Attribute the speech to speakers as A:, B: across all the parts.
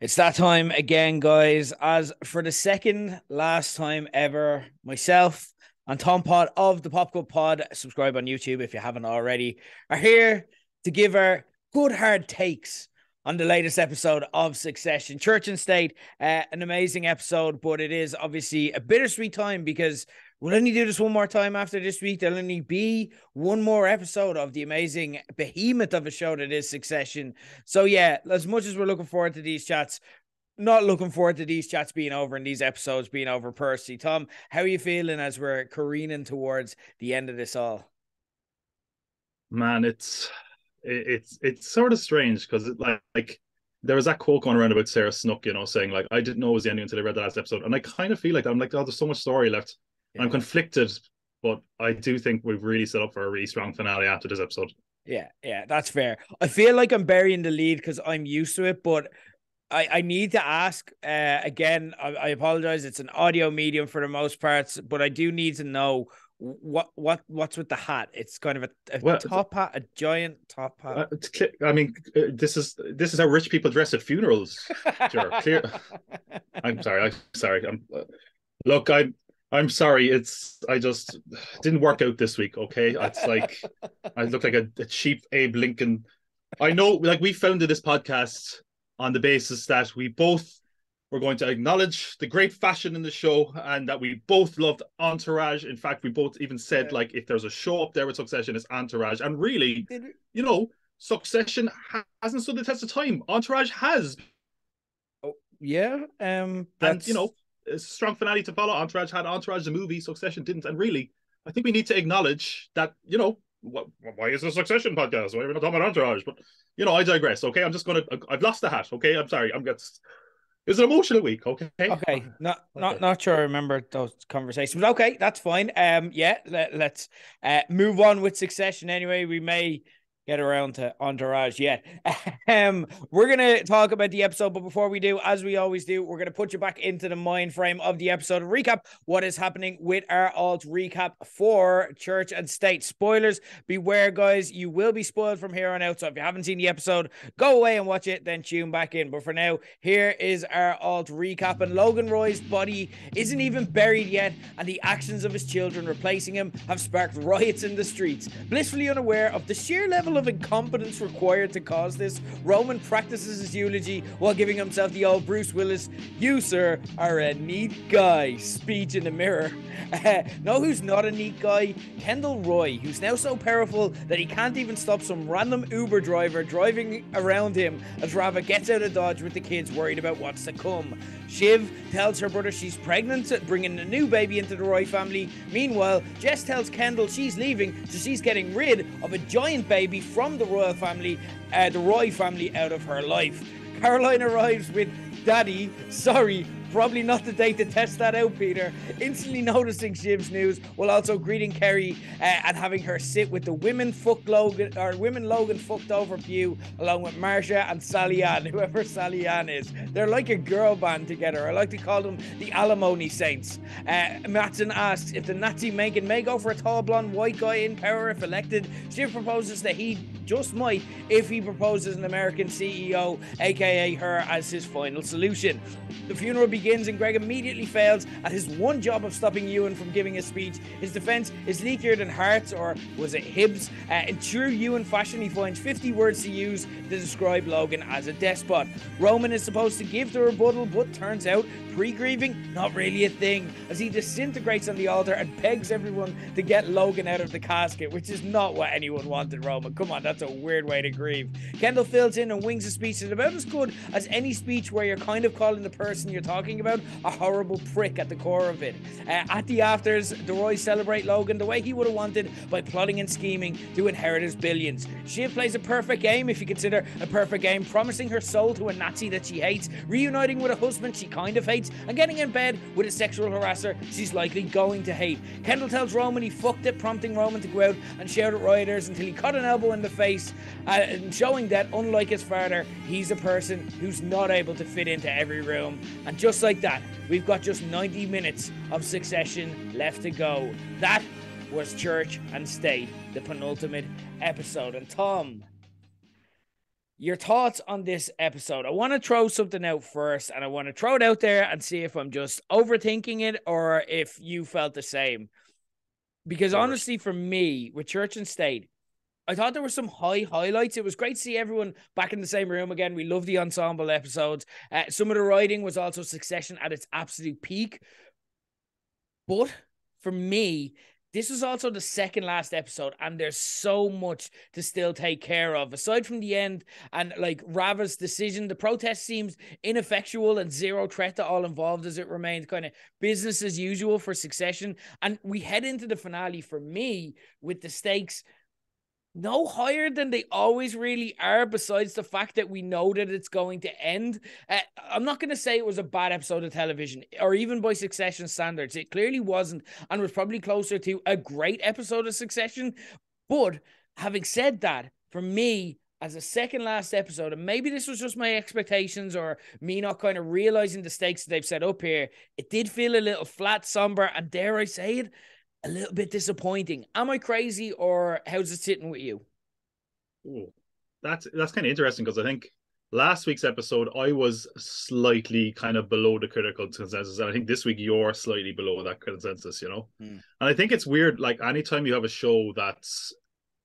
A: It's that time again, guys. As for the second last time ever, myself and Tom Pod of the Pop Cup Pod, subscribe on YouTube if you haven't already, are here to give our good hard takes on the latest episode of Succession. Church and State, an amazing episode, but it is obviously a bittersweet time because we'll only do this one more time after this week. There'll only be one more episode of the amazing behemoth of a show that is Succession. So yeah, as much as we're looking forward to these chats, not looking forward to these chats being over and these episodes being over personally. Tom, how are you feeling as we're careening towards the end of this all?
B: Man, it's sort of strange because like there was that quote going around about Sarah Snook, saying like I didn't know it was the ending until I read the last episode, and I kind of feel like I'm like, oh, there's so much story left.
A: Yeah.
B: I'm conflicted, but I do think we've really set up for a really strong finale after this episode.
A: Yeah, that's fair. I feel like I'm burying the lead because I'm used to it, but I need to ask again. I apologize. It's an audio medium for the most parts, but I do need to know what's with the hat. It's kind of a
B: Well,
A: top hat, a giant top hat.
B: I mean, this is how rich people dress at funerals. Sure, clear. I'm sorry. Look, I'm sorry. I just didn't work out this week. Okay, it's like I look like a cheap Abe Lincoln. I know, like we founded this podcast on the basis that we both were going to acknowledge the great fashion in the show and that we both loved Entourage. In fact, we both even said, like, if there's a show up there with Succession, it's Entourage. And really, Succession hasn't stood the test of time. Entourage has.
A: Oh, yeah.
B: That, it's a strong finale to follow. Entourage had Entourage, the movie, Succession didn't. And really, I think we need to acknowledge that, why is this a Succession podcast? Why are we not talking about Entourage? But I digress. Okay, I've lost the hat. Okay, I'm sorry. It was an emotional week. Okay.
A: Okay. Not sure I remember those conversations. But okay, that's fine. Yeah. Let's move on with Succession. Anyway, we may get around to Entourage yet. We're gonna talk about the episode, but before we do, as we always do, we're gonna put you back into the mind frame of the episode and recap what is happening with our alt recap for Church and State. Spoilers, beware, guys, you will be spoiled from here on out. So if you haven't seen the episode, go away and watch it, then tune back in. But for now, here is our alt recap. And Logan Roy's body isn't even buried yet, and the actions of his children replacing him have sparked riots in the streets. Blissfully unaware of the sheer level of incompetence required to cause this, Roman practices his eulogy while giving himself the old Bruce Willis, "You, sir, are a neat guy" speech in the mirror. Know who's not a neat guy? Kendall Roy, who's now so powerful that he can't even stop some random Uber driver driving around him as Rava gets out of Dodge with the kids worried about what's to come. Shiv tells her brother she's pregnant, bringing a new baby into the Roy family. Meanwhile, Jess tells Kendall she's leaving, so she's getting rid of a giant baby from the Roy family out of her life. Caroline arrives with "Daddy, sorry, probably not the date to test that out, Peter," instantly noticing Shiv's news while also greeting Kerry and having her sit with the women Logan fucked over pew along with Marsha and Sally Ann, whoever Sally Ann is. They're like a girl band together. I like to call them the Alimony Saints. Matson asks if the Nazi Megan may go for a tall blonde white guy in power if elected. Shiv proposes that he just might if he proposes an American CEO, aka her, as his final solution. The funeral begins and Greg immediately fails at his one job of stopping Ewan from giving a speech. His defense is leakier than Hart's, or was it Hibbs? In true Ewan fashion, he finds 50 words to use to describe Logan as a despot. Roman is supposed to give the rebuttal, but turns out pre-grieving, not really a thing, as he disintegrates on the altar and begs everyone to get Logan out of the casket, which is not what anyone wanted, Roman. Come on, that's a weird way to grieve. Kendall fills in and wings a speech that's about as good as any speech where you're kind of calling the person you're talking about a horrible prick at the core of it. At the afters, the Roys celebrate Logan the way he would have wanted, by plotting and scheming to inherit his billions. Shiv plays a perfect game, if you consider a perfect game, promising her soul to a Nazi that she hates, reuniting with a husband she kind of hates, and getting in bed with a sexual harasser she's likely going to hate. Kendall tells Roman he fucked it, prompting Roman to go out and shout at rioters until he caught an elbow in the face, and showing that, unlike his father, he's a person who's not able to fit into every room. And just like that, we've got just 90 minutes of Succession left to go. That was Church and State, the penultimate episode. And Tom, your thoughts on this episode. I want to throw something out first, and I want to throw it out there and see if I'm just overthinking it or if you felt the same. Because
B: Go first.
A: honestly, for me, with Church and State, I thought there were some highlights. It was great to see everyone back in the same room again. We love the ensemble episodes. Some of the writing was also Succession at its absolute peak. But for me, this was also the second last episode, and there's so much to still take care of. Aside from the end and like Rava's decision, the protest seems ineffectual and zero threat to all involved as it remains kind of business as usual for Succession. And we head into the finale for me with the stakes no higher than they always really are, besides the fact that we know that it's going to end. I'm not going to say it was a bad episode of television, or even by Succession standards. It clearly wasn't, and was probably closer to a great episode of Succession. But having said that, for me, as a second last episode, and maybe this was just my expectations or me not kind of realizing the stakes that they've set up here, it did feel a little flat, somber, and dare I say it, a little bit disappointing. Am I crazy, or how's it sitting with you?
B: Ooh, that's kind of interesting, because I think last week's episode I was slightly kind of below the critical consensus, and I think this week you're slightly below that consensus, And I think it's weird, like anytime you have a show that's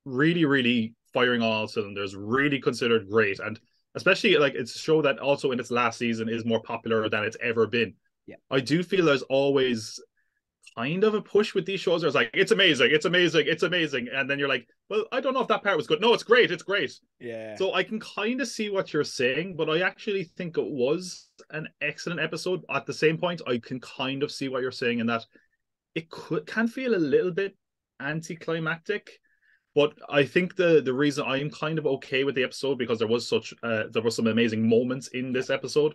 B: really, really firing on all cylinders, really considered great, and especially like it's a show that also in its last season is more popular than it's ever been.
A: Yeah.
B: I do feel there's always kind of a push with these shows where it's like, it's amazing, it's amazing, it's amazing. And then you're like, well, I don't know if that part was good. No, it's great, it's great.
A: Yeah.
B: So I can kind of see what you're saying, but I actually think it was an excellent episode. At the same point, I can kind of see what you're saying in that it can feel a little bit anticlimactic. But I think the reason I'm kind of okay with the episode, because there was some amazing moments in this episode.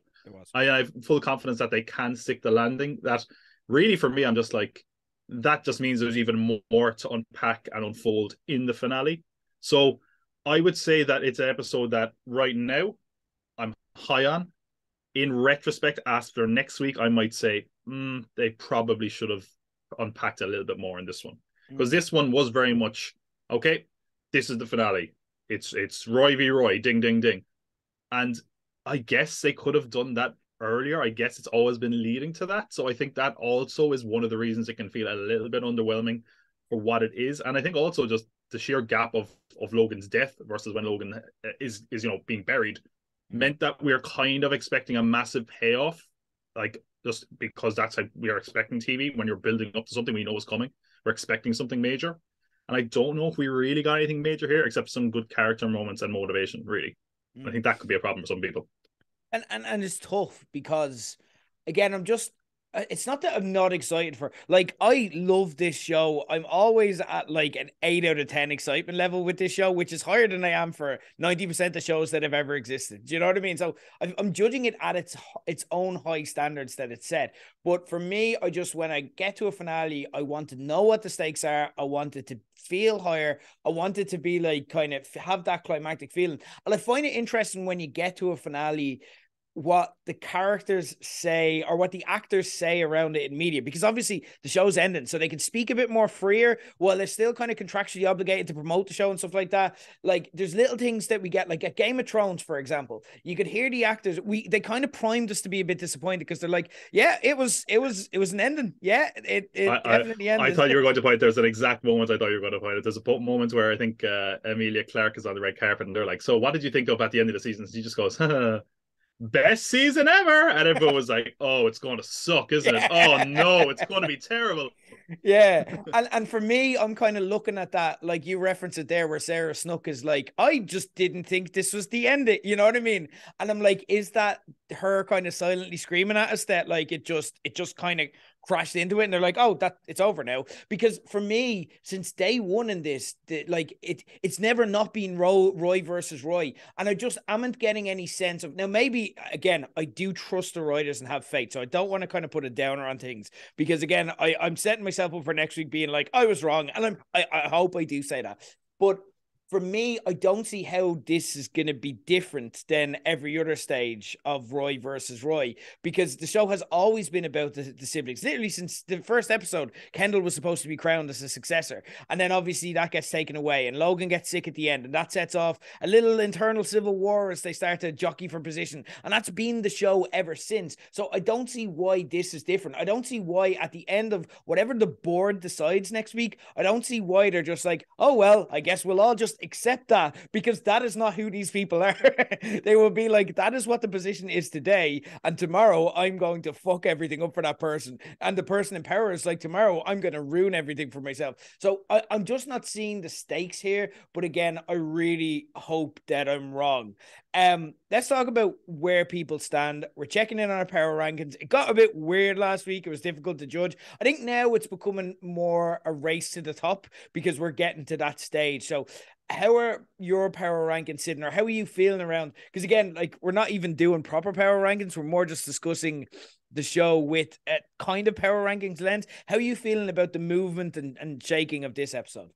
B: I have full confidence that they can stick the landing. That really, for me, I'm just like, that just means there's even more to unpack and unfold in the finale. So I would say that it's an episode that right now I'm high on. In retrospect, after next week, I might say they probably should have unpacked a little bit more in this one, because this one was very much okay. This is the finale. It's Roy v. Roy, ding ding ding, and I guess they could have done that earlier. I guess it's always been leading to that. So I think that also is one of the reasons it can feel a little bit underwhelming for what it is. And I think also just the sheer gap of Logan's death versus when Logan is being buried meant that we're kind of expecting a massive payoff, like just because that's how we are expecting TV. When you're building up to something we know is coming, we're expecting something major. And I don't know if we really got anything major here except some good character moments and motivation, really. I think that could be a problem for some people.
A: And it's tough because, again, it's not that I'm not excited for, like, I love this show. I'm always at like an 8 out of 10 excitement level with this show, which is higher than I am for 90% of shows that have ever existed. Do you know what I mean? So I'm judging it at its own high standards that it's set. But for me, when I get to a finale, I want to know what the stakes are. I want it to feel higher. I want it to be like kind of have that climactic feeling. And I find it interesting when you get to a finale, what the characters say or what the actors say around it in media, because obviously the show's ending, so they can speak a bit more freer while they're still kind of contractually obligated to promote the show and stuff like that. Like there's little things that we get, like at Game of Thrones, for example, you could hear the actors, they kind of primed us to be a bit disappointed because they're like, yeah, it was an ending. Yeah, it definitely ended.
B: I thought you were going to point, there's an exact moment I thought you were going to point it. There's a moment where I think Emilia Clarke is on the red carpet and they're like, so what did you think of at the end of the season? She just goes, best season ever, and everyone was like, oh, it's going to suck, isn't it? Oh no, it's going to be terrible.
A: Yeah. And for me, I'm kind of looking at that, like you referenced it there, where Sarah Snook is like, I just didn't think this was the end. You know what I mean? And I'm like, is that her kind of silently screaming at us that like it just kind of crashed into it, and they're like, oh, it's over now? Because for me, since day one in this, it's never not been Roy versus Roy, and I just amn't getting any sense of, now maybe again, I do trust the writers and have faith, so I don't want to kind of put a downer on things, because again, I'm setting myself up for next week being like, I was wrong, and I hope I do say that. But for me, I don't see how this is going to be different than every other stage of Roy versus Roy, because the show has always been about the siblings. Literally since the first episode, Kendall was supposed to be crowned as a successor. And then obviously that gets taken away and Logan gets sick at the end. And that sets off a little internal civil war as they start to jockey for position. And that's been the show ever since. So I don't see why this is different. I don't see why at the end of whatever the board decides next week, I don't see why they're just like, oh, well, I guess we'll all just accept that, because that is not who these people are. They will be like, that is what the position is today, and tomorrow I'm going to fuck everything up for that person, and the person in power is like, tomorrow I'm going to ruin everything for myself. So I'm just not seeing the stakes here, but again, I really hope that I'm wrong. Let's talk about where people stand. We're checking in on our power rankings. It got a bit weird last week. It was difficult to judge. I think now it's becoming more a race to the top because we're getting to that stage. So how are your power rankings sitting, or how are you feeling around? Because again, like, we're not even doing proper power rankings. We're more just discussing the show with a kind of power rankings lens. How are you feeling about the movement and shaking of this episode?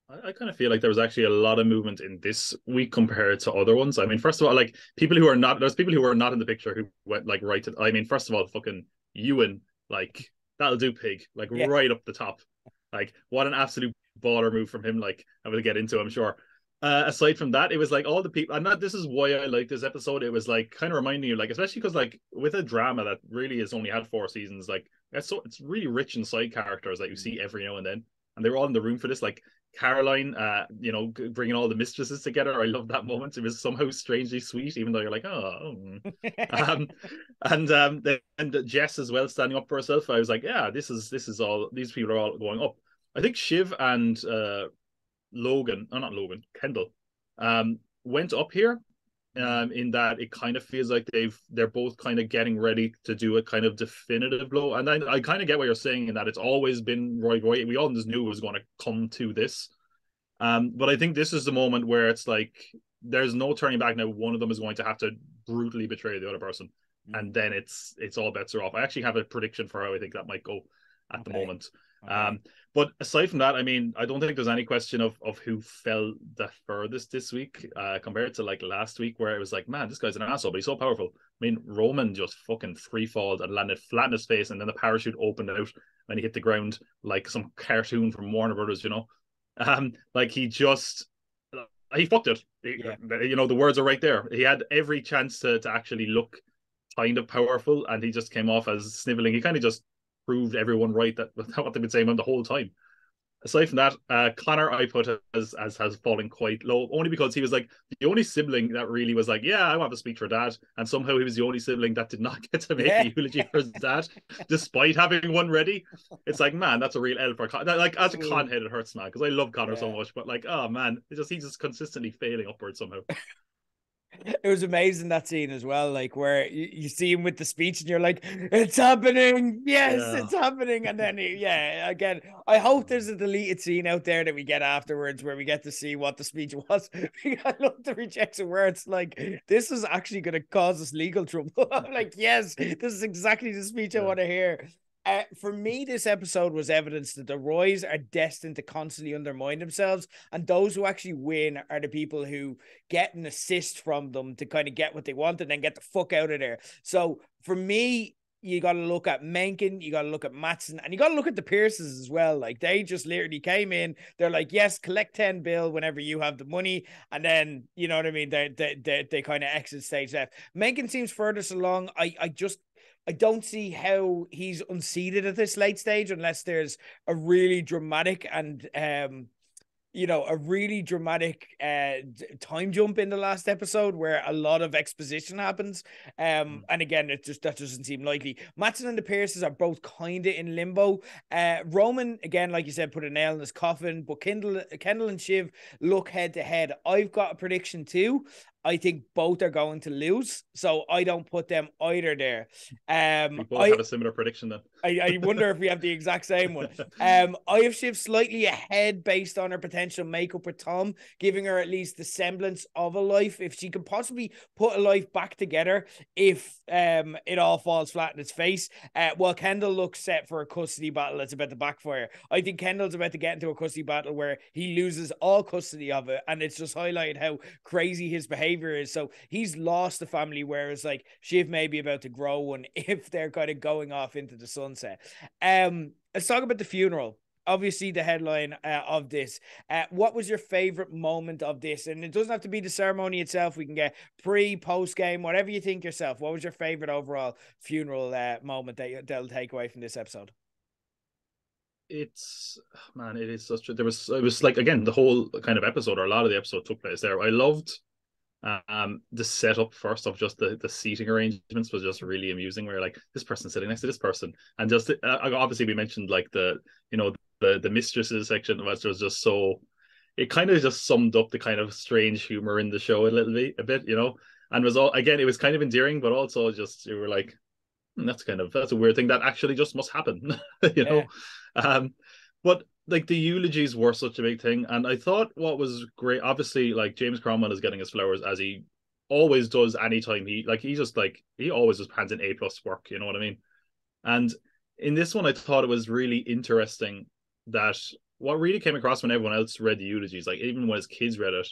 B: I kind of feel like there was actually a lot of movement in this week compared to other ones. I mean, first of all, like, there's people who are not in the picture who went like right to, I mean, first of all, fucking Ewan, like, that'll do, pig, like,
A: Yeah.
B: right up the top. Like, what an absolute baller move from him. Like, I will get into, I'm sure. Aside from that, it was like all the people, and this is why I like this episode. It was like kind of reminding you, like, especially because like with a drama that really has only had 4 seasons, like, it's really rich in side characters that you see every now and then, and they were all in the room for this. Like Caroline, bringing all the mistresses together. I love that moment. It was somehow strangely sweet, even though you're like, oh. And Jess as well, standing up for herself. I was like, yeah, this is all. These people are all going up. I think Shiv and Kendall, went up here. In that it kind of feels like they're both kind of getting ready to do a kind of definitive blow. And I kind of get what you're saying in that it's always been Roy. We all just knew it was going to come to this. But I think this is the moment where it's like there's no turning back now. One of them is going to have to brutally betray the other person, and then it's all bets are off. I actually have a prediction for how I think that might go at the moment. Okay. But aside from that, I mean, I don't think there's any question of who fell the furthest this week compared to like last week, where it was like, man, this guy's an asshole, but he's so powerful. I mean, Roman just fucking freefalled and landed flat in his face, and then the parachute opened out when he hit the ground like some cartoon from Warner Brothers, like he fucked it. The words are right there. He had every chance to actually look kind of powerful, and he just came off as sniveling. He kind of just proved everyone right that what they've been saying the whole time. Aside from that, Connor I put has fallen quite low, only because he was like the only sibling that really was like, yeah, I have a speech for dad, and somehow he was the only sibling that did not get to make a eulogy for his dad, despite having one ready. It's like, man, that's a real L for Connor. Like, as a conhead, it hurts, man, because I love Connor so much, but like, oh man, he's just consistently failing upwards somehow.
A: It was amazing, that scene as well, like where you see him with the speech and you're like, it's happening, yes, it's happening. And then again, I hope there's a deleted scene out there that we get afterwards where we get to see what the speech was. I love the rejection where it's like, this is actually going to cause us legal trouble. I'm like, yes, this is exactly the speech I want to hear. For me, this episode was evidence that the Roys are destined to constantly undermine themselves, and those who actually win are the people who get an assist from them to kind of get what they want and then get the fuck out of there. So for me, you got to look at Mencken, you got to look at Matsson, and you got to look at the Pierces as well. Like, they just literally came in. They're like, yes, collect 10 bill whenever you have the money. And then, you know what I mean? They kind of exit stage left. Mencken seems furthest along. I don't see how he's unseated at this late stage unless there's a really dramatic and a really dramatic time jump in the last episode where a lot of exposition happens. And again, that doesn't seem likely. Matsson and the Pierces are both kind of in limbo. Roman, again, like you said, put a nail in his coffin, but Kendall and Shiv look head to head. I've got a prediction too. I think both are going to lose, so I don't put them either there.
B: We both have a similar prediction then.
A: I wonder if we have the exact same one. I have Shiv slightly ahead based on her potential makeup with Tom, giving her at least the semblance of a life. If she could possibly put a life back together, if it all falls flat in its face, while Kendall looks set for a custody battle that's about to backfire. I think Kendall's about to get into a custody battle where he loses all custody of it, and it's just highlighted how crazy his behavior is. So he's lost the family, whereas like Shiv may be about to grow one if they're kind of going off into the sunset. Let's talk about the funeral. Obviously, the headline of this. What was your favorite moment of this? And it doesn't have to be the ceremony itself. We can get pre, post game, whatever you think yourself. What was your favorite overall funeral moment that they'll take away from this episode?
B: It's man, it is such a it was like again the whole kind of episode or a lot of the episode took place there. I loved the setup first of just the seating arrangements was just really amusing, where like this person sitting next to this person, and just obviously we mentioned like the the mistresses section, which was just so, it kind of just summed up the kind of strange humor in the show a bit, and was all, again, it was kind of endearing, but also just you were like, that's a weird thing that actually just must happen.
A: Yeah.
B: But like the eulogies were such a big thing, and I thought what was great, obviously, like James Cromwell is getting his flowers as he always does anytime he always just hands in A+ work, you know what I mean? And in this one, I thought it was really interesting that what really came across when everyone else read the eulogies, like even when his kids read it,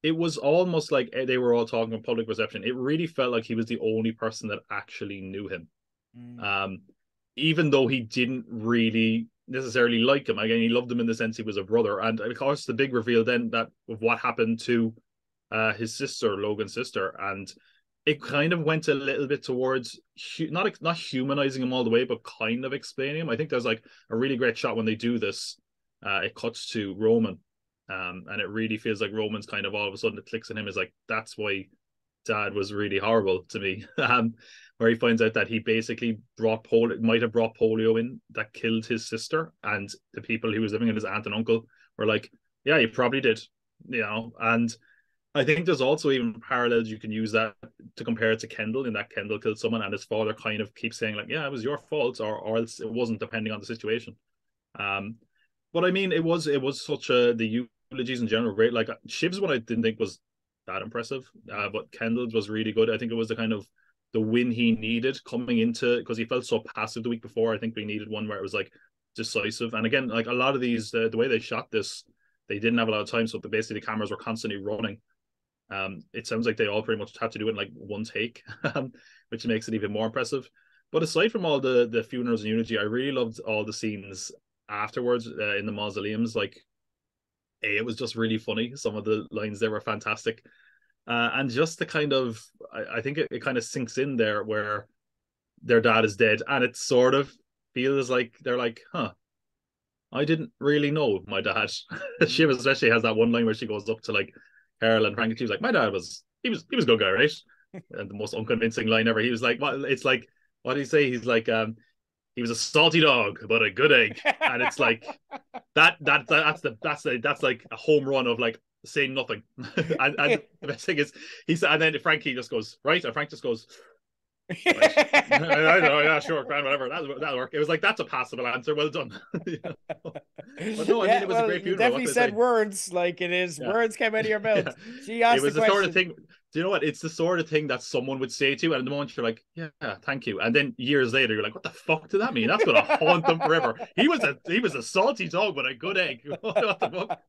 B: it was almost like they were all talking in public perception. It really felt like he was the only person that actually knew him. Even though he didn't really necessarily like him. Again, he loved him in the sense he was a brother. And of course, the big reveal then that of what happened to his sister, Logan's sister, and it kind of went a little bit towards not humanizing him all the way, but kind of explaining him. I think there's like a really great shot when they do this. It cuts to Roman, and it really feels like Roman's kind of all of a sudden it clicks in him is like, that's why Dad was really horrible to me. Where he finds out that he basically might have brought polio in that killed his sister, and the people who was living in his aunt and uncle were like, yeah, you probably did, and I think there's also even parallels you can use that to compare it to Kendall, in that Kendall killed someone and his father kind of keeps saying like, yeah, it was your fault, or else it wasn't, depending on the situation. But I mean, it was such the eulogies in general great. Like Shiv's one I didn't think was that impressive, but Kendall's was really good. I think it was the kind of the win he needed coming into, because he felt so passive the week before. I think we needed one where it was like decisive. And again, like a lot of these, the way they shot this, they didn't have a lot of time, so basically the cameras were constantly running. It sounds like they all pretty much had to do it in like one take, which makes it even more impressive. But aside from all the funerals and eulogy, I really loved all the scenes afterwards in the mausoleums. Like, it was just really funny. Some of the lines there were fantastic. And just the kind of, I think it kind of sinks in there where their dad is dead, and it sort of feels like they're like, huh, I didn't really know my dad. She especially has that one line where she goes up to like Carol and Frank, and she was like, my dad was he was a good guy, right? And the most unconvincing line ever. He was like, what? It's like, what did he say? He's like, he was a salty dog, but a good egg. And it's like that's like a home run of like saying nothing. and the best thing is he said, and then Frankie just goes, right, and Frank just goes, right. I don't know, yeah, sure, grand, whatever. That'll work. It was like, that's a passable answer. Well done. But no, I mean, it was a great funeral.
A: You definitely said words like it is. Yeah. Words came out of your mouth. Yeah. She asked, it was the sort of thing.
B: Do you know what? It's the sort of thing that someone would say to you, and at the moment you're like, yeah, thank you. And then years later, you're like, what the fuck did that mean? That's gonna haunt them forever. He was a salty dog with a good egg. What the fuck?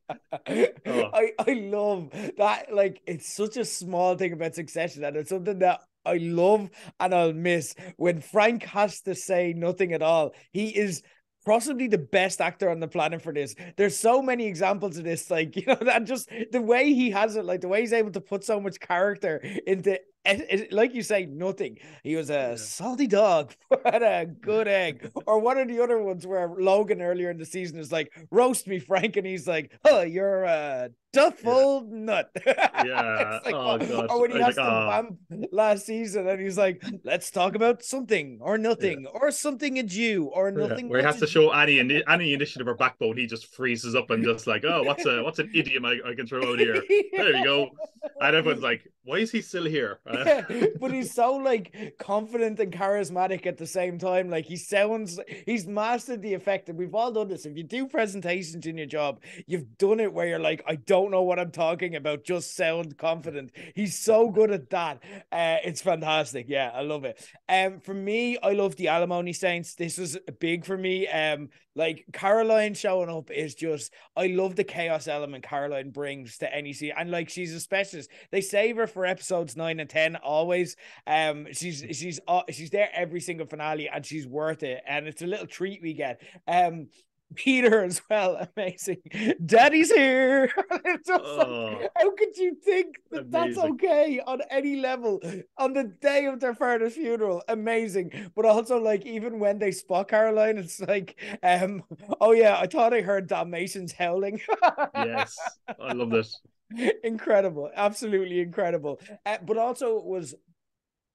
A: Oh. I love that. Like, it's such a small thing about Succession, and it's something that I love and I'll miss. When Frank has to say nothing at all, he is possibly the best actor on the planet for this. There's so many examples of this, like, that just the way he has it, like the way he's able to put so much character into like you say, nothing. He was a
B: Yeah.
A: salty dog, but a good egg. Or one of the other ones where Logan earlier in the season is like, roast me, Frank, and he's like, oh, you're a
B: Yeah.
A: duffel nut.
B: Yeah.
A: It's like,
B: Oh
A: what?
B: God.
A: Or when
B: I
A: he
B: was like,
A: has to
B: ah,
A: vamp last season, and he's like, let's talk about something or
B: yeah.
A: nothing or something a Jew or
B: Yeah.
A: nothing
B: Where he
A: that's
B: has
A: a
B: to
A: Jew.
B: show any initiative or backbone, he just freezes up and just like, oh, what's an idiom I can throw out here? There you go. And everyone's like, why is he still here?
A: Yeah, but he's so like confident and charismatic at the same time. Like he's mastered the effect. And we've all done this. If you do presentations in your job, you've done it where you're like, I don't know what I'm talking about, just sound confident. He's so good at that. It's fantastic. Yeah, I love it. For me, I love the Alimony Saints. This was big for me. Like Caroline showing up is just, I love the chaos element Caroline brings to any scene. And like she's a specialist. They save her for episodes 9 and 10 always. She's there every single finale and she's worth it. And it's a little treat we get. Peter as well, amazing. Daddy's here. It's just
B: Oh,
A: like, how could you think that that's
B: amazing.
A: okay on any level on the day of their father's funeral? Amazing, but also like even when they spot Caroline, it's like, oh yeah, I thought I heard Dalmatians howling.
B: Yes. I love this.
A: Incredible, absolutely incredible. But also it was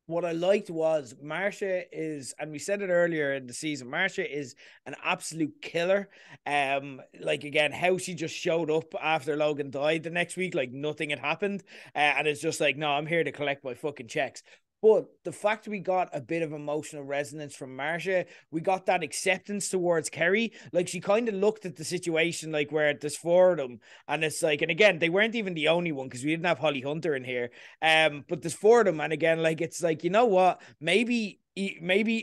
A: what I liked was Marsha is, and we said it earlier in the season, Marsha is an absolute killer. Like again, how she just showed up after Logan died the next week, like nothing had happened, and it's just like, no, I'm here to collect my fucking checks. But the fact we got a bit of emotional resonance from Marsha, we got that acceptance towards Kerry. Like she kind of looked at the situation like where there's four of them, and it's like, and again, they weren't even the only one because we didn't have Holly Hunter in here. But there's four of them, and again, like it's like, you know what? Maybe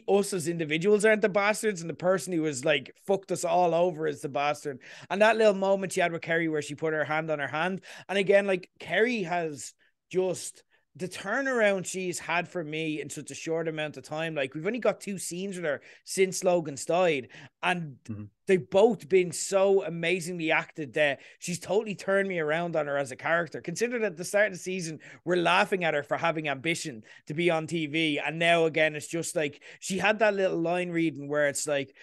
A: us as individuals aren't the bastards, and the person who was like fucked us all over is the bastard. And that little moment she had with Kerry where she put her hand on her hand, and again, like Kerry has just the turnaround she's had for me in such a short amount of time. Like we've only got 2 scenes with her since Logan's died, and
B: Mhm.
A: they've both been so amazingly acted that she's totally turned me around on her as a character. Consider that at the start of the season, we're laughing at her for having ambition to be on TV. And now again, it's just like she had that little line reading where it's like,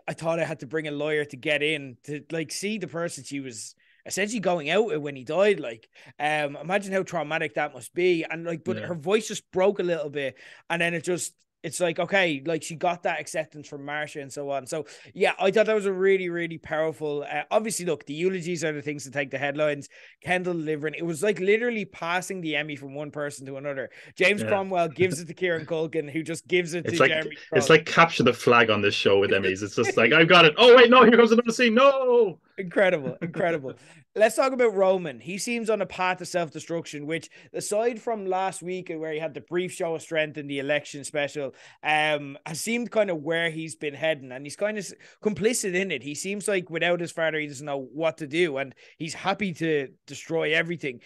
A: I thought I had to bring a lawyer to get in to like see the person she was essentially going out with when he died. Like, imagine how traumatic that must be. And like, but
B: Yeah.
A: her voice just broke a little bit, and then it's like, okay, like she got that acceptance from Marsha and so on. So yeah, I thought that was a really, really powerful. Obviously, look, the eulogies are the things to take the headlines. Kendall delivering, it was like literally passing the Emmy from one person to another. James
B: Yeah.
A: Cromwell gives it to Kieran Culkin, who just gives it
B: It's
A: to
B: like
A: Jeremy
B: it's
A: Strong.
B: like capture the flag on this show with Emmys. It's just like I've got it. Oh wait, no, here comes another scene. No.
A: Incredible, incredible. Let's talk about Roman. He seems on a path to self-destruction, which aside from last week where he had the brief show of strength in the election special, has seemed kind of where he's been heading, and he's kind of complicit in it. He seems like without his father, he doesn't know what to do, and he's happy to destroy everything.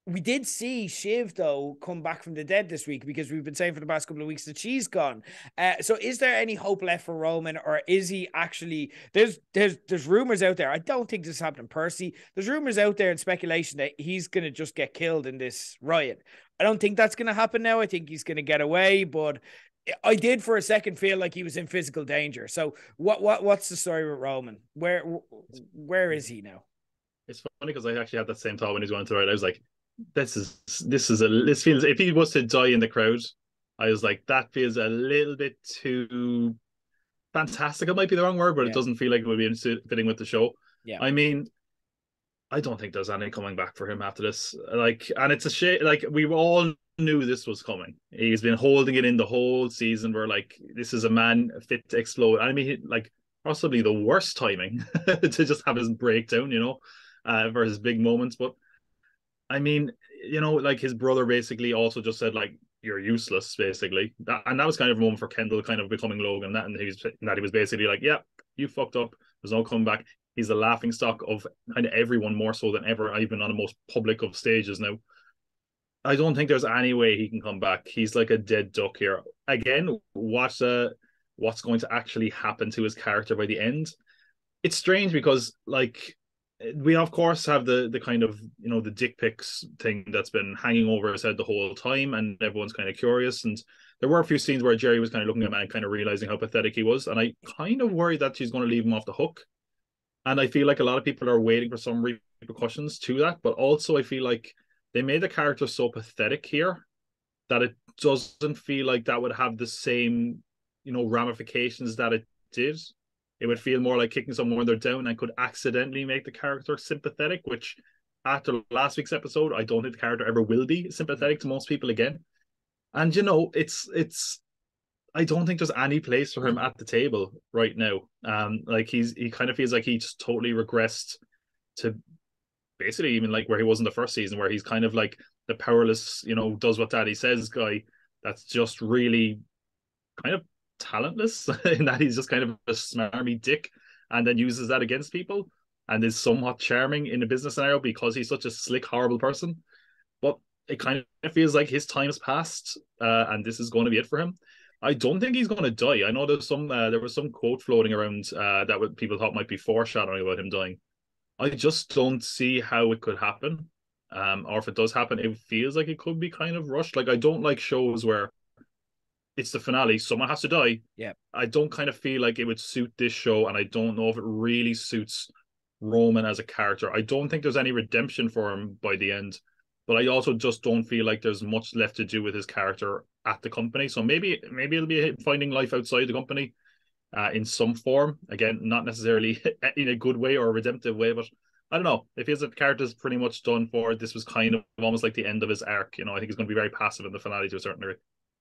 A: We did see Shiv though come back from the dead this week because we've been saying for the past couple of weeks that she's gone. So is there any hope left for Roman, or is he actually? There's rumors out there. I don't think this happened in Percy. There's rumors out there and speculation that he's gonna just get killed in this riot. I don't think that's gonna happen now. I think he's gonna get away, but I did for a second feel like he was in physical danger. So what's the story with Roman? Where is he now?
B: It's funny because I actually had that same thought when he was going through it. I was like, this feels if he was to die in the crowd, I was like, that feels a little bit too fantastic. It might be the wrong word, but it
A: Yeah,
B: doesn't feel like it would be fitting with the show.
A: yeah,
B: I mean, I don't think there's any coming back for him after this. Like, and it's a shame. Like, we all knew this was coming. He's been holding it in the whole season. We're like, this is a man fit to explode. I mean, like, possibly the worst timing to just have his breakdown, for his big moments. But I mean, like his brother basically also just said like you're useless, basically. And that was kind of a moment for Kendall kind of becoming Logan. He was basically like, yeah, you fucked up. There's no comeback. He's the laughing stock of kind of everyone more so than ever, even on the most public of stages now. I don't think there's any way he can come back. He's like a dead duck here. Again, what's going to actually happen to his character by the end? It's strange because like we of course have the kind of, the dick pics thing that's been hanging over his head the whole time, and everyone's kind of curious. And there were a few scenes where Jerry was kind of looking at him and kind of realizing how pathetic he was, and I kind of worry that she's going to leave him off the hook. And I feel like a lot of people are waiting for some repercussions to that, but also I feel like they made the character so pathetic here that it doesn't feel like that would have the same, ramifications that it did. It would feel more like kicking someone when they're down and could accidentally make the character sympathetic, which after last week's episode, I don't think the character ever will be sympathetic to most people again. And it's I don't think there's any place for him at the table right now. Like he kind of feels like he just totally regressed to basically even like where he was in the first season, where he's kind of like the powerless, does what daddy says guy that's just really kind of talentless in that he's just kind of a smarmy dick and then uses that against people and is somewhat charming in a business scenario because he's such a slick, horrible person. But it kind of feels like his time has passed, and this is going to be it for him. I don't think he's going to die. I know there was some quote floating around that what people thought might be foreshadowing about him dying. I just don't see how it could happen. Or if it does happen, it feels like it could be kind of rushed. Like I don't like shows where it's the finale, someone has to die.
A: Yeah.
B: I don't kind of feel like it would suit this show, and I don't know if it really suits Roman as a character. I don't think there's any redemption for him by the end, but I also just don't feel like there's much left to do with his character at the company. So maybe it'll be finding life outside the company in some form. Again, not necessarily in a good way or a redemptive way, but I don't know. It feels like the character's pretty much done for. This was kind of almost like the end of his arc. I think he's going to be very passive in the finale to a certain degree.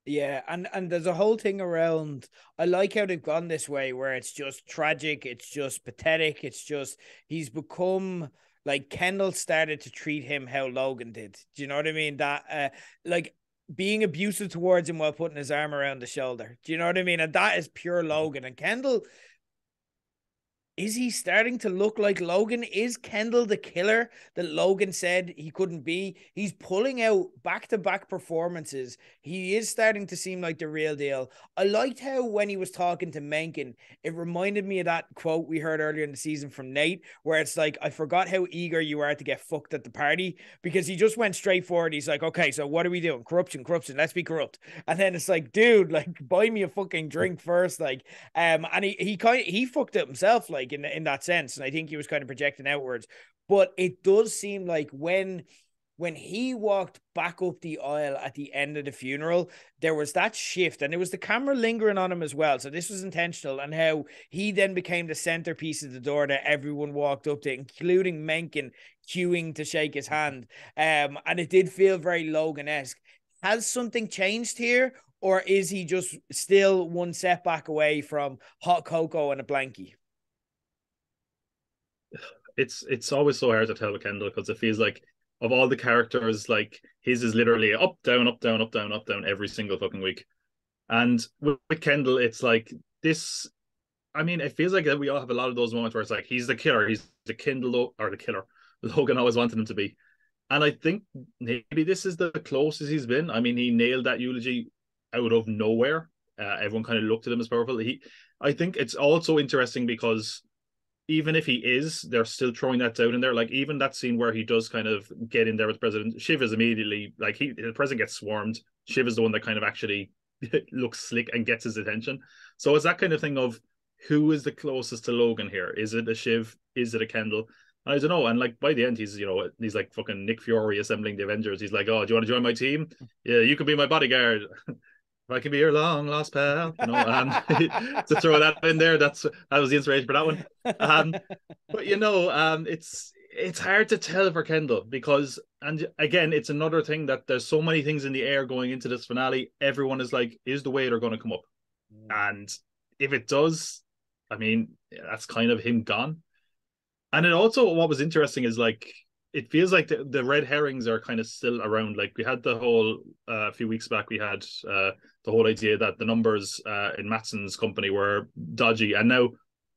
A: Yeah, and there's a whole thing around. I like how they've gone this way, where it's just tragic, it's just pathetic, it's just he's become like Kendall started to treat him how Logan did. Do you know what I mean? That like being abusive towards him while putting his arm around the shoulder. Do you know what I mean? And that is pure Logan. And Kendall, is he starting to look like Logan? Is Kendall the killer that Logan said he couldn't be? He's pulling out back-to-back performances. He is starting to seem like the real deal. I liked how when he was talking to Mencken, it reminded me of that quote we heard earlier in the season from Nate, where it's like, I forgot how eager you are to get fucked at the party, because he just went straight forward. He's like, okay, so what are we doing? Corruption, let's be corrupt. And then it's like, dude, like, buy me a fucking drink first. Like, and he fucked it himself, like, in that sense. And I think he was kind of projecting outwards. But it does seem like when he walked back up the aisle at the end of the funeral, there was that shift, and it was the camera lingering on him as well. So this was intentional, and how he then became the centerpiece of the door that everyone walked up to, including Mencken queuing to shake his hand. And it did feel very Logan-esque. Has something changed here, or is he just still one setback away from hot cocoa and a blankie?
B: It's always so hard to tell with Kendall because it feels like of all the characters, like his is literally up, down, up, down, up, down, up, down every single fucking week. And with Kendall, it's like this. I mean, it feels like we all have a lot of those moments where it's like he's the killer, he's the Kindle or the killer. Logan always wanted him to be, and I think maybe this is the closest he's been. I mean, he nailed that eulogy out of nowhere. Everyone kind of looked at him as powerful. I think it's also interesting because even if he is, they're still throwing that doubt in there. Like even that scene where he does kind of get in there with the president, Shiv is immediately like the president gets swarmed. Shiv is the one that kind of actually looks slick and gets his attention. So it's that kind of thing of who is the closest to Logan here? Is it a Shiv? Is it a Kendall? I don't know. And like by the end, he's like fucking Nick Fury assembling the Avengers. He's like, oh, do you want to join my team? Yeah, you could be my bodyguard. I can be your long lost pal, to throw that in there. That was the inspiration for that one. But it's hard to tell for Kendall because, and again, it's another thing that there's so many things in the air going into this finale. Everyone is like, is the waiter going to come up? And if it does, I mean, that's kind of him gone. And it also, what was interesting is like, it feels like the red herrings are kind of still around. Like we had the whole a few weeks back, we had the whole idea that the numbers in Matsson's company were dodgy, and now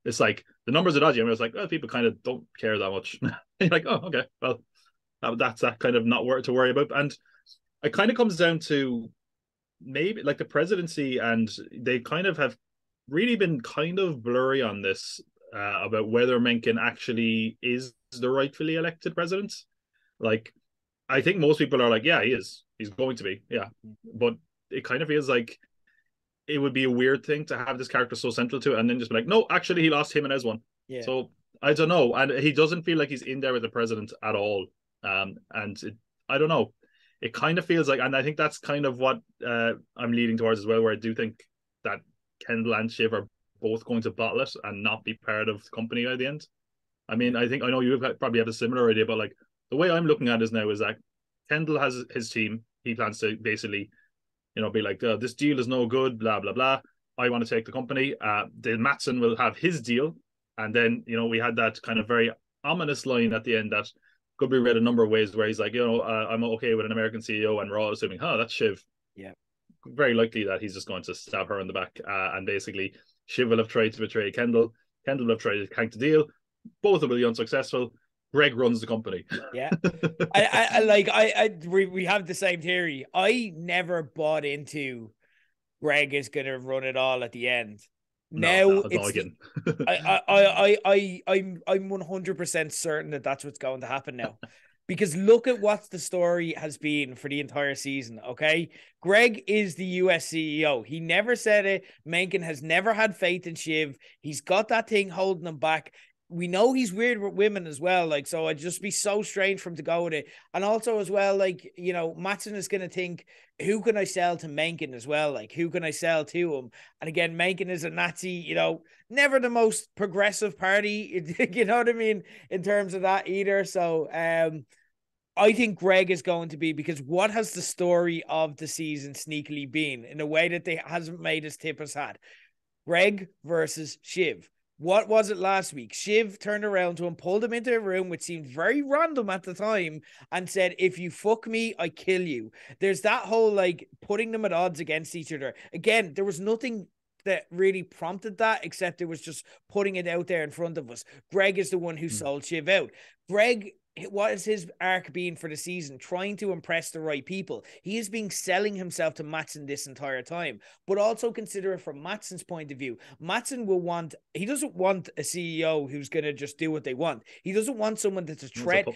B: it's like the numbers are dodgy. I mean, it's like, well, people kind of don't care that much. You're like, oh, okay, well, that's that kind of not to worry about. And it kind of comes down to maybe like the presidency, and they kind of have really been kind of blurry on this about whether Mencken actually is the rightfully elected president. Like, I think most people are like, yeah, he is. He's going to be, yeah. But it kind of feels like it would be a weird thing to have this character so central to it, and then just be like, no, actually, he lost Jimenez one.
A: Yeah.
B: So I don't know, and he doesn't feel like he's in there with the president at all. I don't know. It kind of feels like, and I think that's kind of what I'm leading towards as well, where I do think that Kendall and Shiv are both going to bottle it and not be part of the company by the end. I mean, I know you probably have a similar idea, but like the way I'm looking at it now is that Kendall has his team. He plans to basically, be like, this deal is no good, blah, blah, blah. I want to take the company. Then Matson will have his deal. And then, we had that kind of very ominous line at the end that could be read a number of ways where he's like, I'm okay with an American CEO, and we're all assuming, that's Shiv.
A: Yeah.
B: Very likely that he's just going to stab her in the back. And basically, Shiv will have tried to betray Kendall. Kendall will have tried to tank the deal. Both will be unsuccessful. Greg runs the company.
A: Yeah. We have the same theory. I never bought into Greg is going to run it all at the end. Now I'm 100% certain that that's what's going to happen now. Because look at what the story has been for the entire season, okay? Greg is the US CEO. He never said it. Mencken has never had faith in Shiv. He's got that thing holding him back. We know he's weird with women as well, so it'd just be so strange for him to go with it. And also as well, Matson is going to think, who can I sell to Mencken as well? Who can I sell to him? And again, Mencken is a Nazi, never the most progressive party, you know what I mean, in terms of that either. So I think Greg is going to be, because what has the story of the season sneakily been in a way that they hasn't made his tip his hat? Greg versus Shiv. What was it last week? Shiv turned around to him, pulled him into a room, which seemed very random at the time, and said, if you fuck me, I kill you. There's that whole, putting them at odds against each other. Again, there was nothing that really prompted that, except it was just putting it out there in front of us. Greg is the one who sold Shiv out. Greg, what is his arc being for the season? Trying to impress the right people. He is being selling himself to Matson this entire time. But also consider it from Matson's point of view. Matson he doesn't want a CEO who's going to just do what they want. He doesn't want someone that's a threat.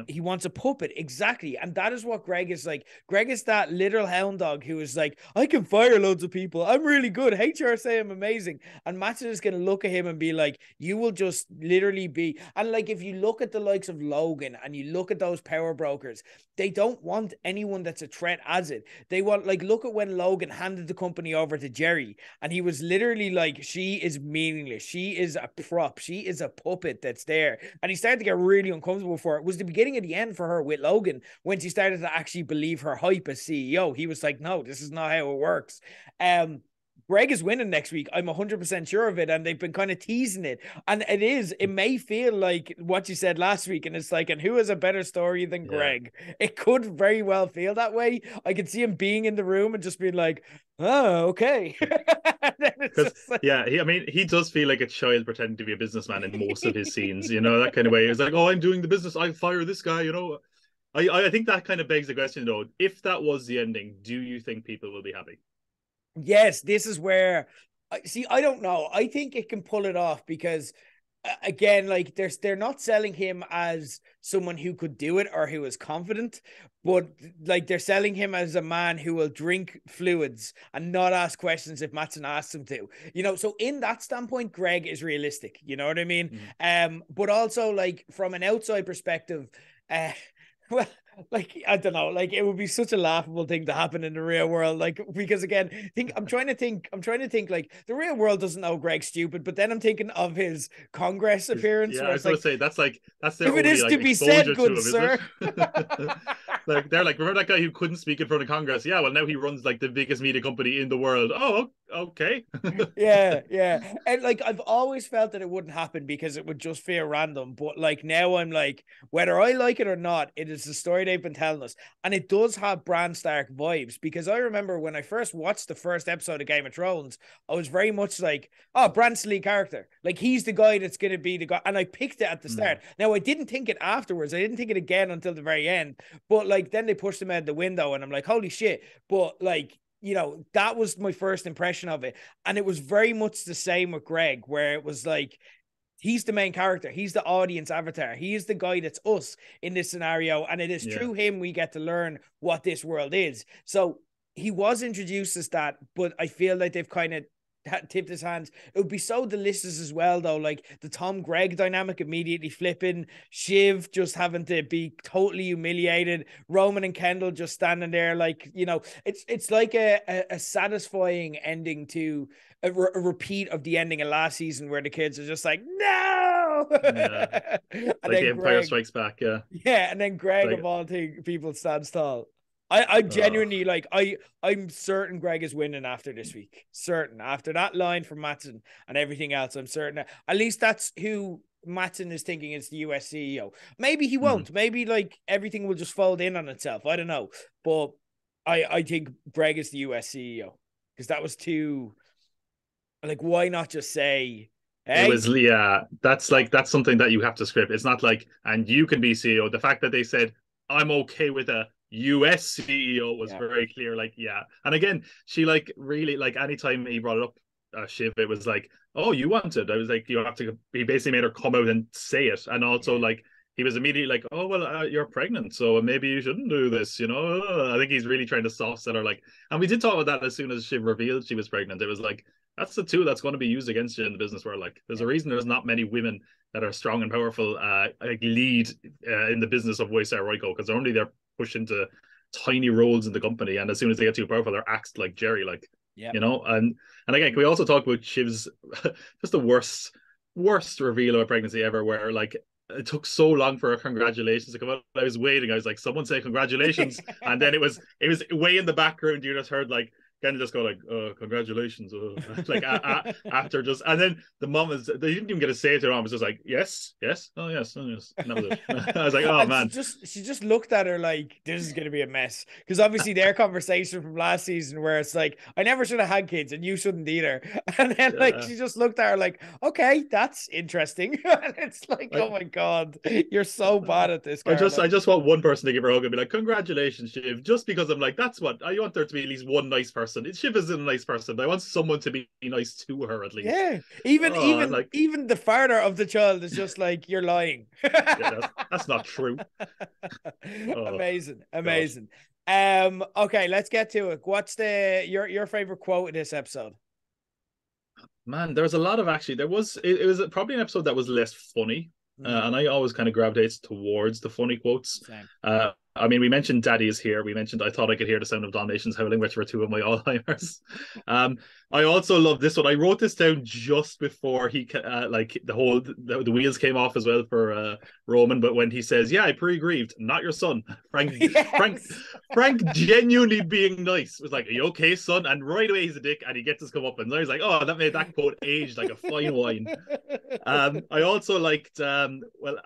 A: He wants a puppet. Exactly. And that is what Greg is like. Greg is that little hound dog who is like, I can fire loads of people. I'm really good. HR say I'm amazing. And Matson is going to look at him and be like, you will just literally be. And if you look at the likes of Logan, and you look at those power brokers, they don't want anyone that's a threat as it. They want, look at when Logan handed the company over to Jerry, and he was literally like, she is meaningless. She is a prop. She is a puppet that's there. And he started to get really uncomfortable for it. It was the beginning of the end for her with Logan when she started to actually believe her hype as CEO. He was like, no, this is not how it works. Greg is winning next week. I'm 100% sure of it. And they've been kind of teasing it. And it may feel like what you said last week. And it's like, and who has a better story than Greg? It could very well feel that way. I could see him being in the room and just being like, oh, okay.
B: He does feel like a child pretending to be a businessman in most of his scenes, that kind of way. It's like, oh, I'm doing the business. I fire this guy, I think that kind of begs the question, though. If that was the ending, do you think people will be happy?
A: Yes, this is where, I don't know. I think it can pull it off because, again, they're not selling him as someone who could do it or who is confident, but they're selling him as a man who will drink fluids and not ask questions if Matson asks him to. So in that standpoint, Greg is realistic. You know what I mean? But also from an outside perspective, well, I don't know, it would be such a laughable thing to happen in the real world. Because again, I'm trying to think, the real world doesn't know Greg's stupid, but then I'm thinking of his Congress appearance.
B: Yeah, I was going to say, that's their
A: if
B: only,
A: it is to be said, good sir.
B: They're like, remember that guy who couldn't speak in front of Congress? Yeah, well, now he runs the biggest media company in the world. Oh, okay.
A: yeah. And I've always felt that it wouldn't happen because it would just feel random. But now I'm whether I like it or not, it is the story they've been telling us. And it does have Bran Stark vibes, because I remember when I first watched the first episode of Game of Thrones, I was very much like, oh, Bran's the lead character. He's the guy that's going to be the guy. And I picked it at the start. Now, I didn't think it afterwards. I didn't think it again until the very end. But then they pushed him out the window and I'm like, holy shit. But that was my first impression of it. And it was very much the same with Greg, where it was he's the main character. He's the audience avatar. He is the guy that's us in this scenario. And it is
B: Yeah.
A: through him we get to learn what this world is. So he was introduced as that, but I feel like they've kind of tipped his hands. It would be so delicious as well, though. Like the Tom Gregg dynamic immediately flipping, Shiv just having to be totally humiliated, Roman and Kendall just standing there, like, you know, it's like a satisfying ending to a repeat of the ending of last season where the kids are just like, no.
B: Yeah.
A: And
B: Like
A: then
B: Empire
A: Greg,
B: Strikes Back. Yeah.
A: yeah, and then Greg
B: Like,
A: of all people stands tall. I
B: oh,
A: genuinely like I'm certain Greg is winning after this week. Certain after that line from Matson and everything else. I'm certain at least that's who Matson is thinking is the US CEO. Maybe he
B: mhm.
A: won't. Maybe like everything will just fold in on itself. I don't know. But I think Greg is the US CEO because that was too like why not just say
B: It
A: hey
B: was, yeah, that's something that you have to script. It's not like, and you can be CEO. The fact that they said, I'm okay with a US CEO was
A: yeah
B: very clear. Like, yeah. And again, she like really, like, anytime he brought it up, Shiv, it was like, oh, you want it. I was like, you have to, he basically made her come out and say it. And also,
A: yeah
B: like, he was immediately like, oh, well, you're pregnant, so maybe you shouldn't do this, you know? I think he's really trying to soft sell her. Like, and we did talk about that as soon as she revealed she was pregnant. It was like, that's the tool that's going to be used against you in the business world. Like, there's
A: yeah
B: a reason there's not many women that are strong and powerful, like lead in the business of Wayside Royco, because only they're pushed into tiny roles in the company, and as soon as they get too powerful, they're axed like Jerry, like,
A: yeah.
B: you know. And again, can we also talk about Shiv's just the worst reveal of a pregnancy ever, where like it took so long for a congratulations to come out. I was waiting. I was like, someone say congratulations, and then it was way in the background. You just heard like kind of just go like, congratulations, like after just, and then the mom is, they didn't even get to say it to her mom. It was just like, yes, yes, oh yes, oh yes, and that was it. I was like, oh
A: And
B: man,
A: she just looked at her like this is gonna be a mess. Because obviously their conversation from last season where it's like, I never should have had kids and you shouldn't either. And then like
B: uh,
A: she just looked at her like, okay, that's interesting. And it's like,
B: I
A: oh my God, you're so bad at this,
B: I
A: Caroline.
B: just want one person to give her a hug and be like, congratulations, Shiv. Just because I'm like, that's what I want there to be, at least one nice person. Shiv isn't a nice person, but I want someone to be nice to her at least.
A: Yeah. Even
B: Oh, and
A: even
B: like,
A: even the father of the child is just like, you're lying.
B: yeah, that's not true. Oh
A: Amazing.
B: God.
A: Amazing. Okay, let's get to it. What's your favorite quote in this episode?
B: Man, there was a lot of, actually, it was probably an episode that was less funny. And I always kind of gravitates towards the funny quotes.
A: Same.
B: I mean, we mentioned Daddy is here. We mentioned I thought I could hear the sound of Dalmatians howling, which were two of my all-timers. I also love this one. I wrote this down just before he like the wheels came off as well for Roman. But when he says, "Yeah, I pre-grieved, not your son," Frank
A: Yes.
B: Frank genuinely being nice was like, "Are you okay, son?" And right away he's a dick, and he gets his come up, and I was like, "Oh, that made that quote age like a fine wine." I also liked, well,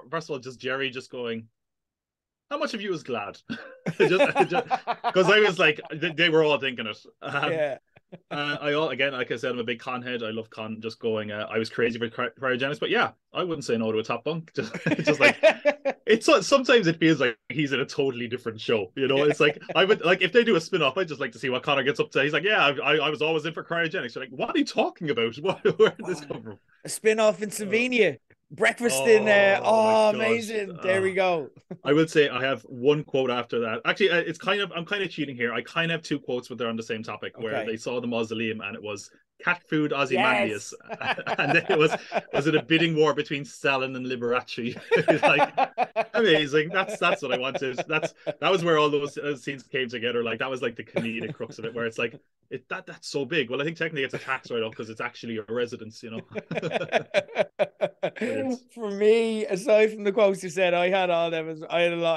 B: first of all, just Jerry just going, how much of you is glad? just because I was like, they were all thinking it.
A: Yeah.
B: Again, like I said, I'm a big con head. I love con. Just going, I was crazy for cryogenics, but yeah, I wouldn't say no to a top bunk. Just like, it's sometimes it feels like he's in a totally different show. You know, it's like, I would like, if they do a spin-off, I'd just like to see what Connor gets up to. He's like, yeah, I was always in for cryogenics. You're like, what are you talking about? Where did this come from?
A: A spin-off in Slovenia. Breakfast in
B: Oh my gosh.
A: amazing. There we go.
B: I would say I have one quote after that. Actually, I'm kind of cheating here. I kind of have two quotes, but they're on the same topic, where
A: Okay.
B: they saw the mausoleum and it was cat food Ozymandias,
A: Yes.
B: and then it was it a bidding war between Stalin and Liberace? It's like amazing. That's what I wanted. That was where all those scenes came together. Like, that was like the comedic crux of it, where it's like that's so big. Well, I think technically it's a tax write-off because it's actually a residence, you know. Brilliant.
A: For me, aside from the quotes you said, I had a lot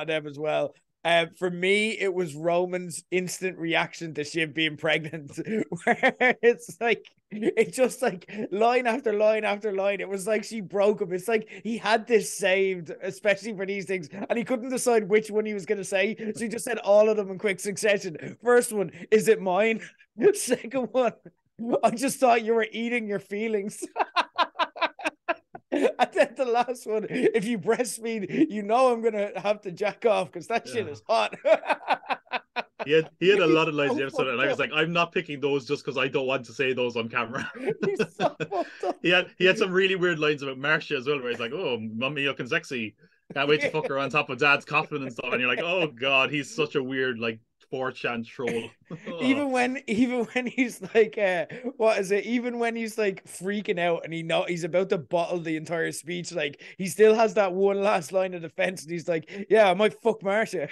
A: of them as well. For me, it was Roman's instant reaction to Shiv being pregnant, where it's just like line after line after line. It was like she broke him. It's like he had this saved, especially for these things, and he couldn't decide which one he was going to say. So he just said all of them in quick succession. First one, is it mine? Second one, I just thought you were eating your feelings. And then the last one, if you breastfeed, you know I'm gonna have to jack off because that shit
B: Yeah.
A: is hot.
B: he had a lot of lines in
A: so
B: the episode, and
A: fucked
B: I was
A: up.
B: like, I'm not picking those just because I don't want to say those on camera.
A: He's so fucked up.
B: He had some really weird lines about Marcia as well, where he's like, "Oh, mummy looking sexy, can't wait to fuck her on top of Dad's coffin and stuff." And you're like, "Oh God, he's such a weird like 4chan troll." Oh.
A: Even when he's like what is it, even when he's like freaking out and he's about to bottle the entire speech, like he still has that one last line of defense and he's like, yeah, I might fuck Marcia.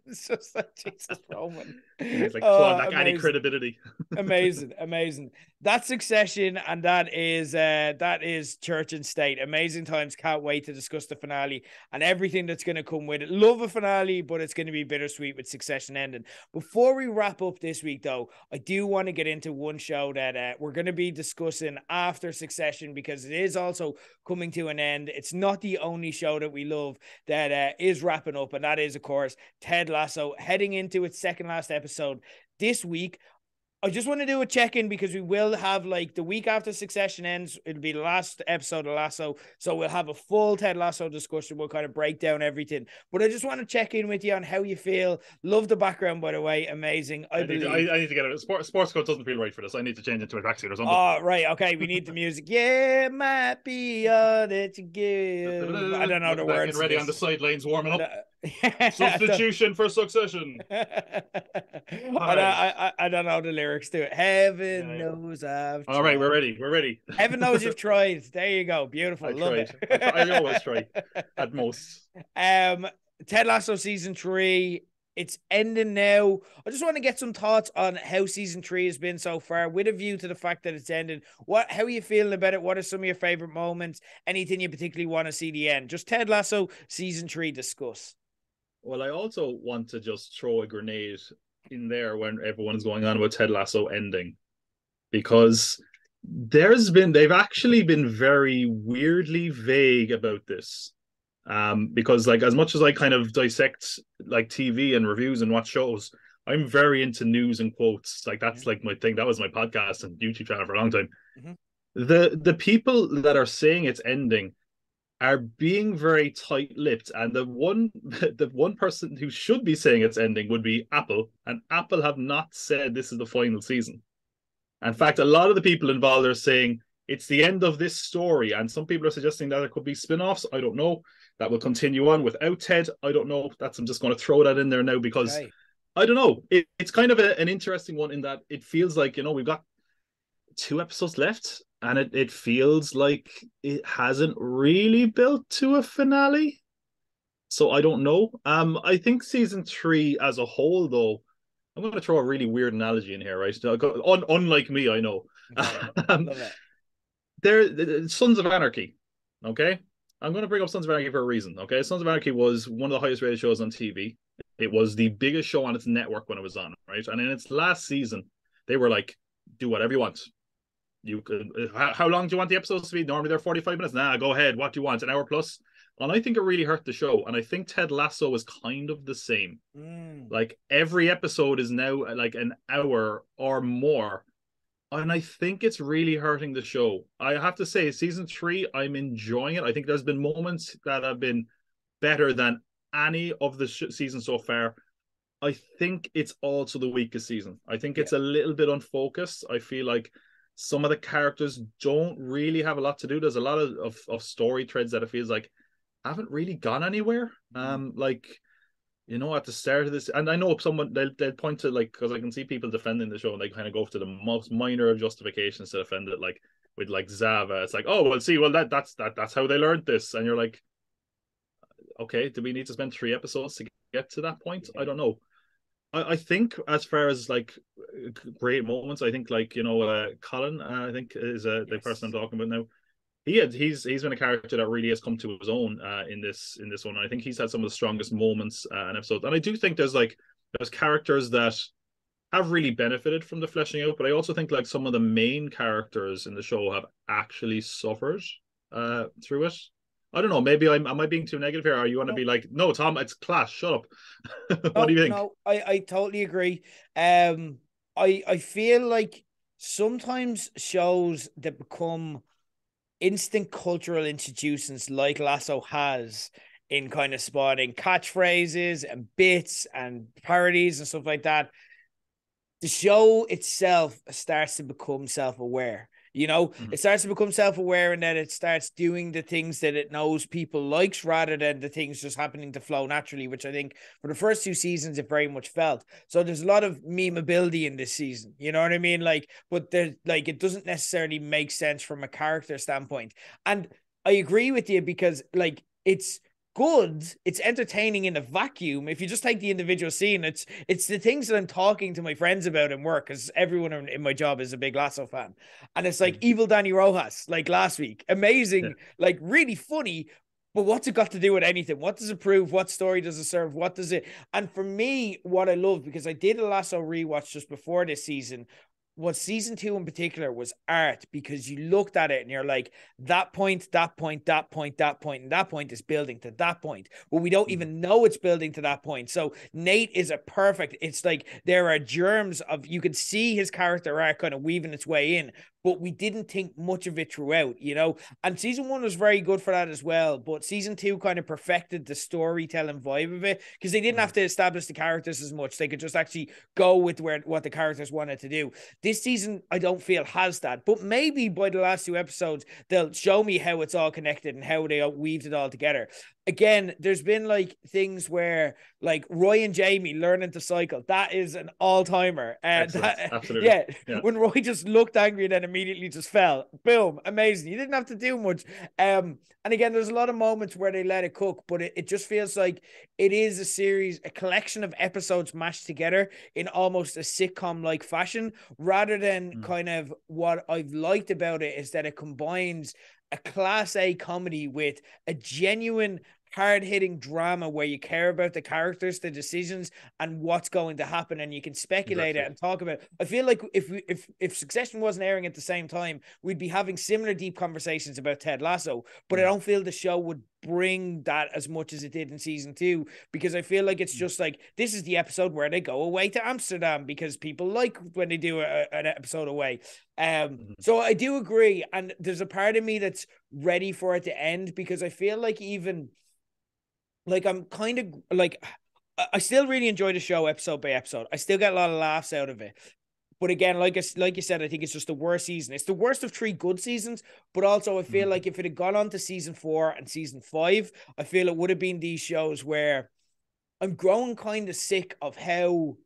A: It's just like, Jesus, Roman.
B: Yeah, he's like clawing
A: Oh,
B: back any
A: amazing.
B: credibility.
A: Amazing. That's Succession, and that is Church and State. Amazing times. Can't wait to discuss the finale and everything that's going to come with it. Love a finale, but it's going to be bittersweet with Succession ending. Before we wrap up this week, though, I do want to get into one show that we're going to be discussing after Succession, because it is also coming to an end. It's not the only show that we love that is wrapping up, and that is, of course, Ted Lasso, heading into its second last episode this week. I just want to do a check-in because we will have, like, the week after Succession ends, it'll be the last episode of Lasso. So we'll have a full Ted Lasso discussion. We'll kind of break down everything. But I just want to check in with you on how you feel. Love the background, by the way. Amazing. I believe.
B: I need to get it. Sports code doesn't feel right for this. I need to change into a tracksuit or something.
A: Oh, right. Okay. We need the music. Yeah, might be all that you give. I don't know the words.
B: Getting ready on the sidelines, warming up.
A: Yeah,
B: Substitution for Succession.
A: I don't know the lyrics to it. Heaven knows I've tried.
B: All right, we're ready.
A: Heaven knows you've tried. There you go. Beautiful. Love it.
B: I always try at most.
A: Ted Lasso season 3. It's ending now. I just want to get some thoughts on how season 3 has been so far, with a view to the fact that it's ending. How are you feeling about it? What are some of your favorite moments? Anything you particularly want to see the end? Just Ted Lasso season 3 discuss.
B: Well, I also want to just throw a grenade in there when everyone's going on about Ted Lasso ending, because they've actually been very weirdly vague about this. Because, like, as much as I kind of dissect like TV and reviews and watch shows, I'm very into news and quotes. Like, that's like my thing. That was my podcast and YouTube channel for a long time. Mm-hmm. The people that are saying it's ending are being very tight-lipped, and the one person who should be saying it's ending would be Apple, and Apple have not said this is the final season. In fact, a lot of the people involved are saying it's the end of this story, and some people are suggesting that there could be spin-offs. I don't know. That will continue on without Ted. I don't know. I'm just going to throw that in there now because I don't know. It's kind of an interesting one in that it feels like, we've got 2 episodes left, and it feels like it hasn't really built to a finale. So I don't know. I think season 3 as a whole, though, I'm going to throw a really weird analogy in here, right? Unlike me, I know.
A: Okay.
B: They're Sons of Anarchy, okay? I'm going to bring up Sons of Anarchy for a reason, okay? Sons of Anarchy was one of the highest rated shows on TV. It was the biggest show on its network when it was on, right? And in its last season, they were like, do whatever you want. You could. How long do you want the episodes to be? Normally they're 45 minutes. Nah, go ahead. What do you want? An hour plus? And I think it really hurt the show. And I think Ted Lasso is kind of the same. Like, every episode is now like an hour or more. And I think it's really hurting the show. I have to say, season 3, I'm enjoying it. I think there's been moments that have been better than any of the season so far. I think it's also the weakest season. I think it's a little bit unfocused. I feel like some of the characters don't really have a lot to do. There's a lot of story threads that it feels like haven't really gone anywhere. Like, at the start of this, and I know someone they'll point to, like, because I can see people defending the show and they kind of go to the most minor of justifications to defend it, like with like Zava. It's like, oh well, see, well that's how they learned this, and you're like, okay, do we need to spend 3 episodes to get to that point? I don't know. I think as far as like great moments, I think like Colin, I think is the person I'm talking about now. He's been a character that really has come to his own in this one. I think he's had some of the strongest moments in episodes, and I do think there's characters that have really benefited from the fleshing out, but I also think like some of the main characters in the show have actually suffered through it. I don't know. Maybe am I being too negative here? Or you want to be like, no, Tom, it's class. Shut up. What do you think?
A: No, I totally agree. I feel like sometimes shows that become instant cultural institutions like Lasso has in kind of spawning catchphrases and bits and parodies and stuff like that, the show itself starts to become self-aware. You know, it starts to become self-aware, and then it starts doing the things that it knows people likes rather than the things just happening to flow naturally, which I think for the first 2 seasons it very much felt. So there's a lot of memeability in this season. You know what I mean? Like, but there's like it doesn't necessarily make sense from a character standpoint. And I agree with you because like it's good, it's entertaining in a vacuum. If you just take the individual scene, it's the things that I'm talking to my friends about in work, because everyone in my job is a big Lasso fan, and it's like evil Danny Rojas, like last week, amazing, like really funny. But what's it got to do with anything? What does it prove? What story does it serve? What does it? And for me, what I love, because I did a Lasso rewatch just before this season, what season 2 in particular was art, because you looked at it and you're like, that point, that point, that point, that point, and that point is building to that point. Well, we don't even know it's building to that point. So Nate is a perfect, it's like there are germs of, you can see his character arc kind of weaving its way in, but we didn't think much of it throughout, you know? And season 1 was very good for that as well. But season 2 kind of perfected the storytelling vibe of it, because they didn't have to establish the characters as much. They could just actually go with what the characters wanted to do. This season, I don't feel has that, but maybe by the last 2 episodes, they'll show me how it's all connected and how they weaved it all together. Again, there's been like things where like Roy and Jamie learning to cycle. That is an all-timer.
B: Absolutely.
A: Yeah, when Roy just looked angry and then immediately just fell. Boom, amazing. You didn't have to do much. And again, there's a lot of moments where they let it cook, but it just feels like it is a series, a collection of episodes mashed together in almost a sitcom-like fashion, rather than kind of what I've liked about it is that it combines a class A comedy with a genuine hard-hitting drama where you care about the characters, the decisions, and what's going to happen, and you can speculate it and talk about it. I feel like if Succession wasn't airing at the same time, we'd be having similar deep conversations about Ted Lasso, but I don't feel the show would bring that as much as it did in season 2, because I feel like it's just like, this is the episode where they go away to Amsterdam because people like when they do an episode away. So I do agree, and there's a part of me that's ready for it to end, because I feel like even like I'm kind of like, I still really enjoy the show episode by episode. I still get a lot of laughs out of it. But again, like you said, I think it's just the worst season. It's the worst of 3 good seasons, but also I feel like if it had gone on to season 4 and season 5, I feel it would have been these shows where I'm growing kind of sick of how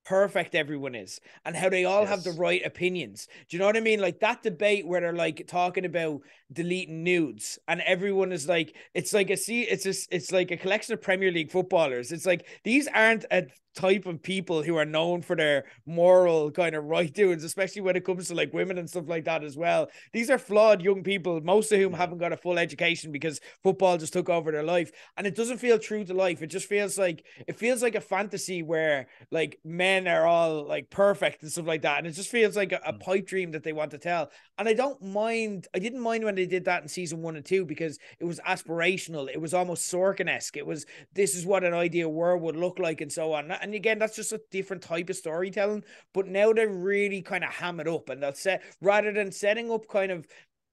A: perfect everyone is and how they all have the right opinions. Do you know what I mean? Like that debate where they're like talking about deleting nudes and everyone is like, it's like it's like a collection of Premier League footballers. It's like, these aren't a type of people who are known for their moral kind of right doings, especially when it comes to like women and stuff like that as well. These are flawed young people, most of whom haven't got a full education because football just took over their life, and it doesn't feel true to life. It just feels like a fantasy where like men are all like perfect and stuff like that, and it just feels like a pipe dream that they want to tell. And I didn't mind when they did that in season 1 and 2, because it was aspirational, it was almost Sorkin-esque, it was, this is what an ideal world would look like and so on. And again, that's just a different type of storytelling. But now they really kind of ham it up, and they'll set, rather than setting up kind of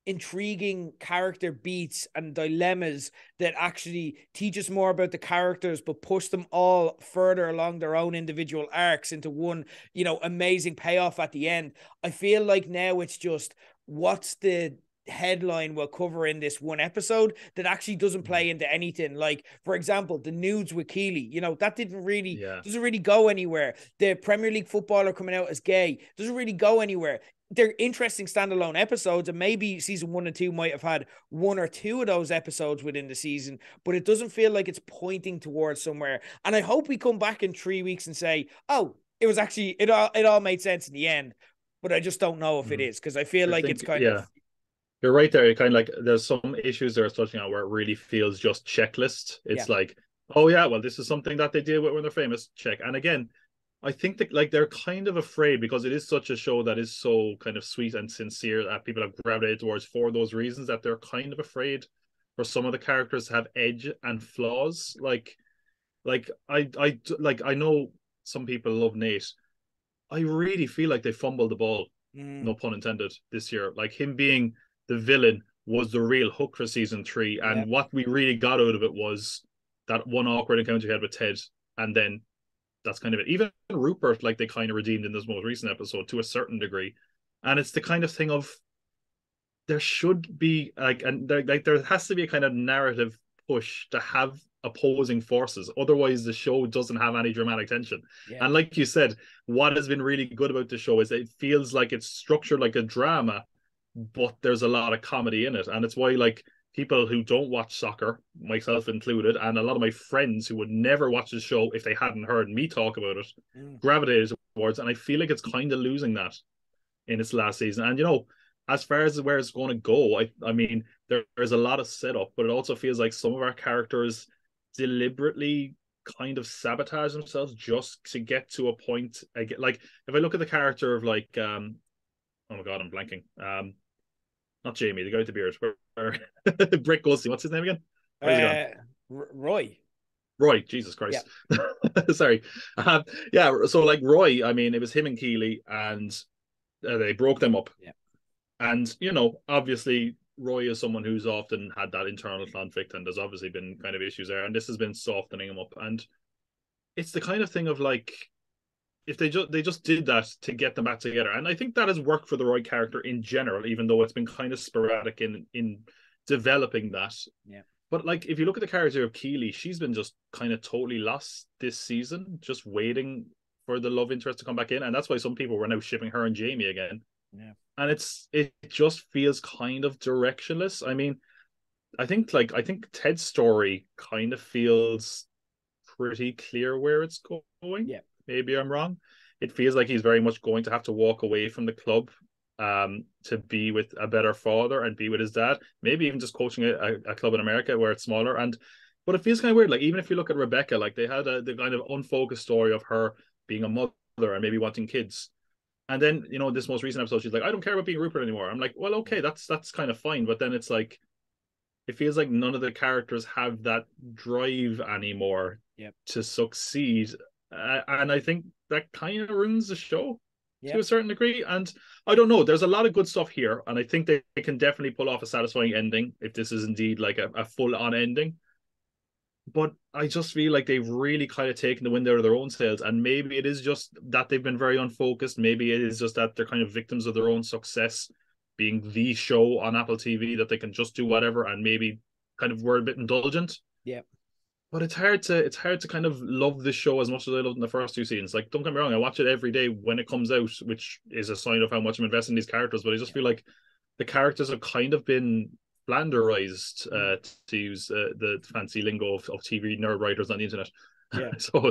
A: intriguing character beats and dilemmas that actually teach us more about the characters but push them all further along their own individual arcs into one, amazing payoff at the end. I feel like now it's just, what's the headline we'll cover in this one episode that actually doesn't play into anything. Like, for example, the nudes with Keely, that doesn't really go anywhere. The Premier League footballer coming out as gay doesn't really go anywhere. They're interesting standalone episodes, and maybe season 1 and 2 might have had 1 or 2 of those episodes within the season, but it doesn't feel like it's pointing towards somewhere. And I hope we come back in 3 weeks and say, oh, it was actually, it all made sense in the end. But I just don't know if it is, because I feel like it's kind of,
B: you're right there. It kind of like, there's some issues they're touching on where it really feels just checklist. It's like, oh yeah, well, this is something that they deal with when they're famous. Check. And again, I think that like they're kind of afraid, because it is such a show that is so kind of sweet and sincere that people have gravitated towards for those reasons, that they're kind of afraid for some of the characters to have edge and flaws. Like I know some people love Nate. I really feel like they fumbled the ball, no pun intended, this year. Like him being the villain was the real hook for season 3.
A: Yeah.
B: And what we really got out of it was that one awkward encounter you had with Ted, and then that's kind of it. Even Rupert, like they kind of redeemed in this most recent episode to a certain degree. And it's the kind of thing of there should be there has to be a kind of narrative push to have opposing forces. Otherwise, the show doesn't have any dramatic tension.
A: Yeah.
B: And like you said, what has been really good about the show is it feels like it's structured like a drama, but there's a lot of comedy in it. And it's why like people who don't watch soccer, myself included, and a lot of my friends who would never watch the show if they hadn't heard me talk about it, gravitated towards. And I feel like it's kind of losing that in its last season. And as far as where it's going to go, I mean, there's a lot of setup, but it also feels like some of our characters deliberately kind of sabotage themselves just to get to a point. Like if I look at the character of like, oh my god, I'm blanking. Not Jamie, the guy with the beard. Brick Goldstein. What's his name again? Where's he gone?
A: Roy.
B: Roy, Jesus Christ.
A: Yeah.
B: Sorry. Yeah, so like Roy, I mean, it was him and Keeley, and they broke them up.
A: Yeah.
B: And, obviously, Roy is someone who's often had that internal conflict, and there's obviously been kind of issues there, and this has been softening him up. And it's the kind of thing of like, if they just did that to get them back together. And I think that has worked for the Roy character in general, even though it's been kind of sporadic in developing that.
A: Yeah.
B: But like, if you look at the character of Keeley, she's been just kind of totally lost this season, just waiting for the love interest to come back in. And that's why some people were now shipping her and Jamie again.
A: Yeah.
B: And it just feels kind of directionless. I mean, I think Ted's story kind of feels pretty clear where it's going.
A: Yeah.
B: Maybe I'm wrong. It feels like he's very much going to have to walk away from the club to be with a better father and be with his dad. Maybe even just coaching a club in America where it's smaller. But it feels kind of weird. Like even if you look at Rebecca, like they had the kind of unfocused story of her being a mother and maybe wanting kids. And then, this most recent episode, she's like, I don't care about being Rupert anymore. I'm like, well, okay, that's kind of fine. But then it's like, it feels like none of the characters have that drive anymore to succeed. And I think that kind of ruins the show to a certain degree. And I don't know, there's a lot of good stuff here. And I think they can definitely pull off a satisfying ending if this is indeed like a full-on ending. But I just feel like they've really kind of taken the wind out of their own sails. And maybe it is just that they've been very unfocused. Maybe it is just that they're kind of victims of their own success, being the show on Apple TV, that they can just do whatever, and maybe kind of were a bit indulgent.
A: Yeah.
B: But it's hard to kind of love this show as much as I loved in the first 2 seasons. Like, don't get me wrong, I watch it every day when it comes out, which is a sign of how much I'm invested in these characters. But I just feel like the characters have kind of been flanderized, to use the fancy lingo of TV nerd writers on the internet.
A: Yeah.
B: So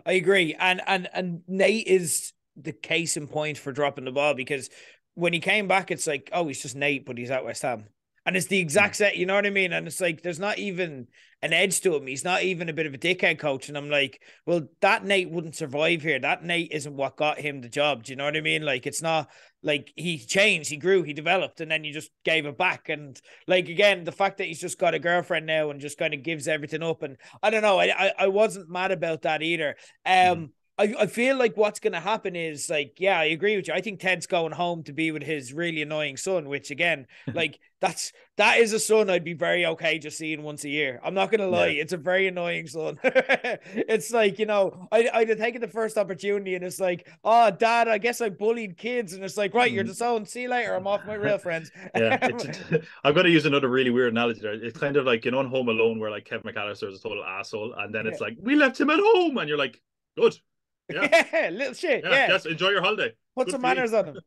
A: I agree. And Nate is the case in point for dropping the ball, because when he came back, it's like, oh, he's just Nate, but he's at West Ham. And it's the exact set, you know what I mean? And it's like, there's not even an edge to him. He's not even a bit of a dickhead coach. And I'm like, well, that Nate wouldn't survive here. That Nate isn't what got him the job. Do you know what I mean? Like, it's not like he changed, he grew, he developed, and then you just gave it back. And like, again, the fact that he's just got a girlfriend now and just kind of gives everything up. And I don't know, I wasn't mad about that either. I feel like what's going to happen is like, yeah, I agree with you. I think Ted's going home to be with his really annoying son, which again, like that is a son I'd be very okay just seeing once a year. I'm not going to lie. It's a very annoying son. It's like, I'd have taken the first opportunity, and it's like, oh, Dad, I guess I bullied kids. And it's like, right, you're the son. See you later. I'm off my real friends.
B: Yeah. I've got to use another really weird analogy there. It's kind of like, in Home Alone, where like Kevin McAllister is a total asshole. And then it's like, we left him at home. And you're like, good.
A: Yeah, little shit. Yeah,
B: yes, enjoy your holiday.
A: Put some manners on him.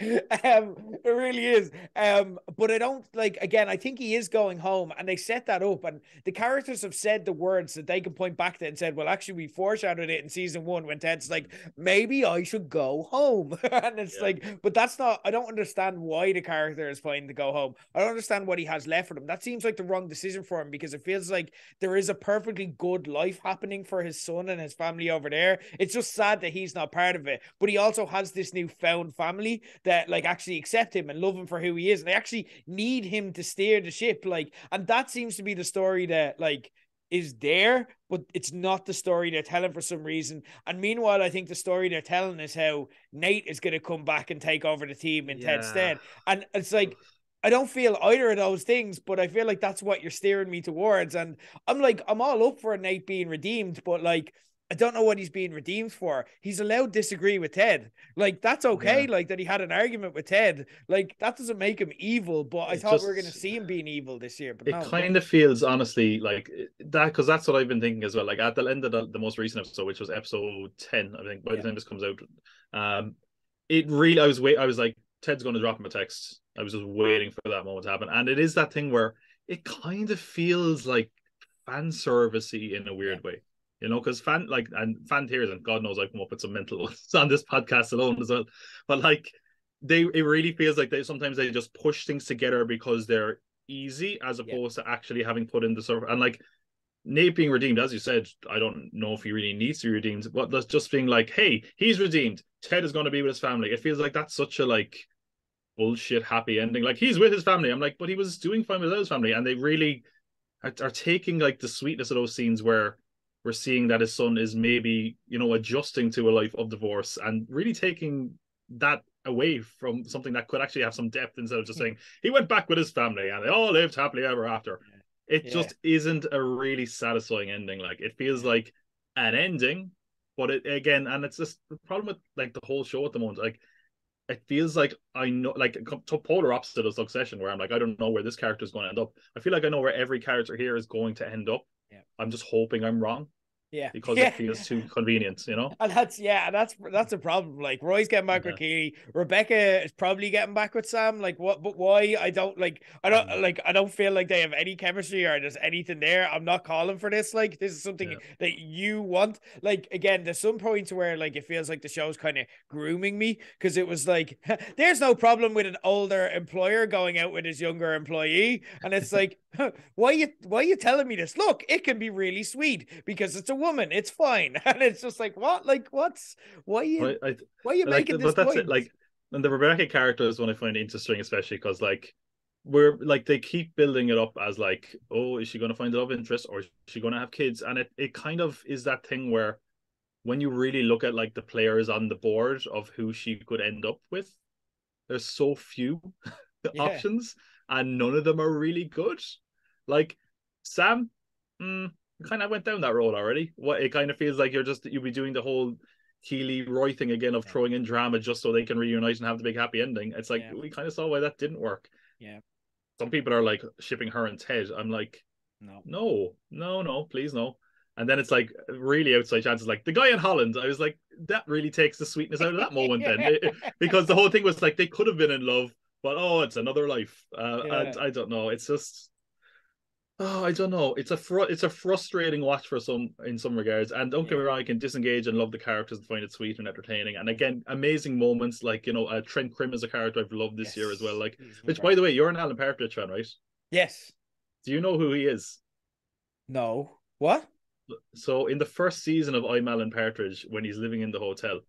A: It really is. But I don't like, again, I think he is going home, and they set that up, and the characters have said the words that they can point back to and said, well, actually, we foreshadowed it in season 1 when Ted's like, maybe I should go home. And it's like, but that's not, I don't understand why the character is fine to go home. I don't understand what he has left for them. That seems like the wrong decision for him, because it feels like there is a perfectly good life happening for his son and his family over there. It's just sad that he's not part of it, but he also has this newfound family that like actually accept him and love him for who he is, and they actually need him to steer the ship. Like, and that seems to be the story that like is there, but it's not the story they're telling for some reason. And meanwhile, I think the story they're telling is how Nate is going to come back and take over the team in Ted's
B: Yeah.
A: stead. And it's like, I don't feel either of those things, but I feel like that's what you're steering me towards. And I'm like, I'm all up for Nate being redeemed, but like, I don't know what he's being redeemed for. He's allowed to disagree with Ted. Like, that's okay.
B: Yeah.
A: Like, that he had an argument with Ted. Like, that doesn't make him evil, but I
B: It
A: thought we were going to
B: just
A: see him being evil this year, but
B: it
A: no.
B: kind of feels honestly like that, because that's what I've been thinking as well. Like at the end of the most recent episode, which was episode 10, I think, by the time this comes out, it really I was like, Ted's going to drop him a text. I was just waiting for that moment to happen, and it is that thing where it kind of feels like fan servicey in a weird way, you know, because fan theories, and God knows I've come up with some mental ones on this podcast alone as well, but like it really feels like sometimes they just push things together because they're easy as opposed to actually having put in the sort of, and like Nate being redeemed, as you said, I don't know if he really needs to be redeemed, but that's just being like, hey, he's redeemed. Ted is going to be with his family. It feels like that's such a like bullshit happy ending. Like he's with his family. I'm like, but he was doing fine without his family, and they really are taking like the sweetness of those scenes where we're seeing that his son is maybe, you know, adjusting to a life of divorce and really taking that away from something that could actually have some depth instead of just saying he went back with his family and they all lived happily ever after. It just isn't a really satisfying ending. Like it feels like an ending, but it again, and it's just the problem with like the whole show at the moment. Like it feels like I know, like to polar opposite of Succession, where I'm like, I don't know where this character is going to end up. I feel like I know where every character here is going to end up. I'm just hoping I'm wrong. Because it feels too convenient, you know.
A: And that's a problem. Like Roy's getting back with Keely, Rebecca is probably getting back with Sam. Like what? But why? I don't feel like they have any chemistry or there's anything there. I'm not calling for this. Like this is something that you want. Like again, there's some points where like it feels like the show's kind of grooming me because it was like there's no problem with an older employer going out with his younger employee, and it's like why are you telling me this? Look, it can be really sweet because it's a woman. It's fine. And it's just like, what? Like, why are you making this
B: but that's
A: point?
B: it. Like, and the Rebecca character is one I find interesting, especially because like we're like they keep building it up as like, oh, is she going to find a love interest or is she going to have kids? And it kind of is that thing where when you really look at like the players on the board of who she could end up with, there's so few options and none of them are really good. Like Sam, kind of went down that road already. What it kind of feels like you'll be doing the whole Keely Roy thing again of throwing in drama just so they can reunite and have the big happy ending. It's like we kind of saw why that didn't work. Some people are like shipping her and Ted. I'm like, no, please no. And then it's like really outside chances, like the guy in Holland. I was like, that really takes the sweetness out of that moment then, because the whole thing was like they could have been in love, but it's another life. I don't know. It's just. Oh, I don't know. It's a frustrating watch in some regards. And don't get me wrong, I can disengage and love the characters and find it sweet and entertaining. And again, amazing moments like Trent Krim is a character I've loved this year as well. Like, which by the way, you're an Alan Partridge fan, right?
A: Yes.
B: Do you know who he is?
A: No. What?
B: So in the first season of I'm Alan Partridge, when he's living in the hotel,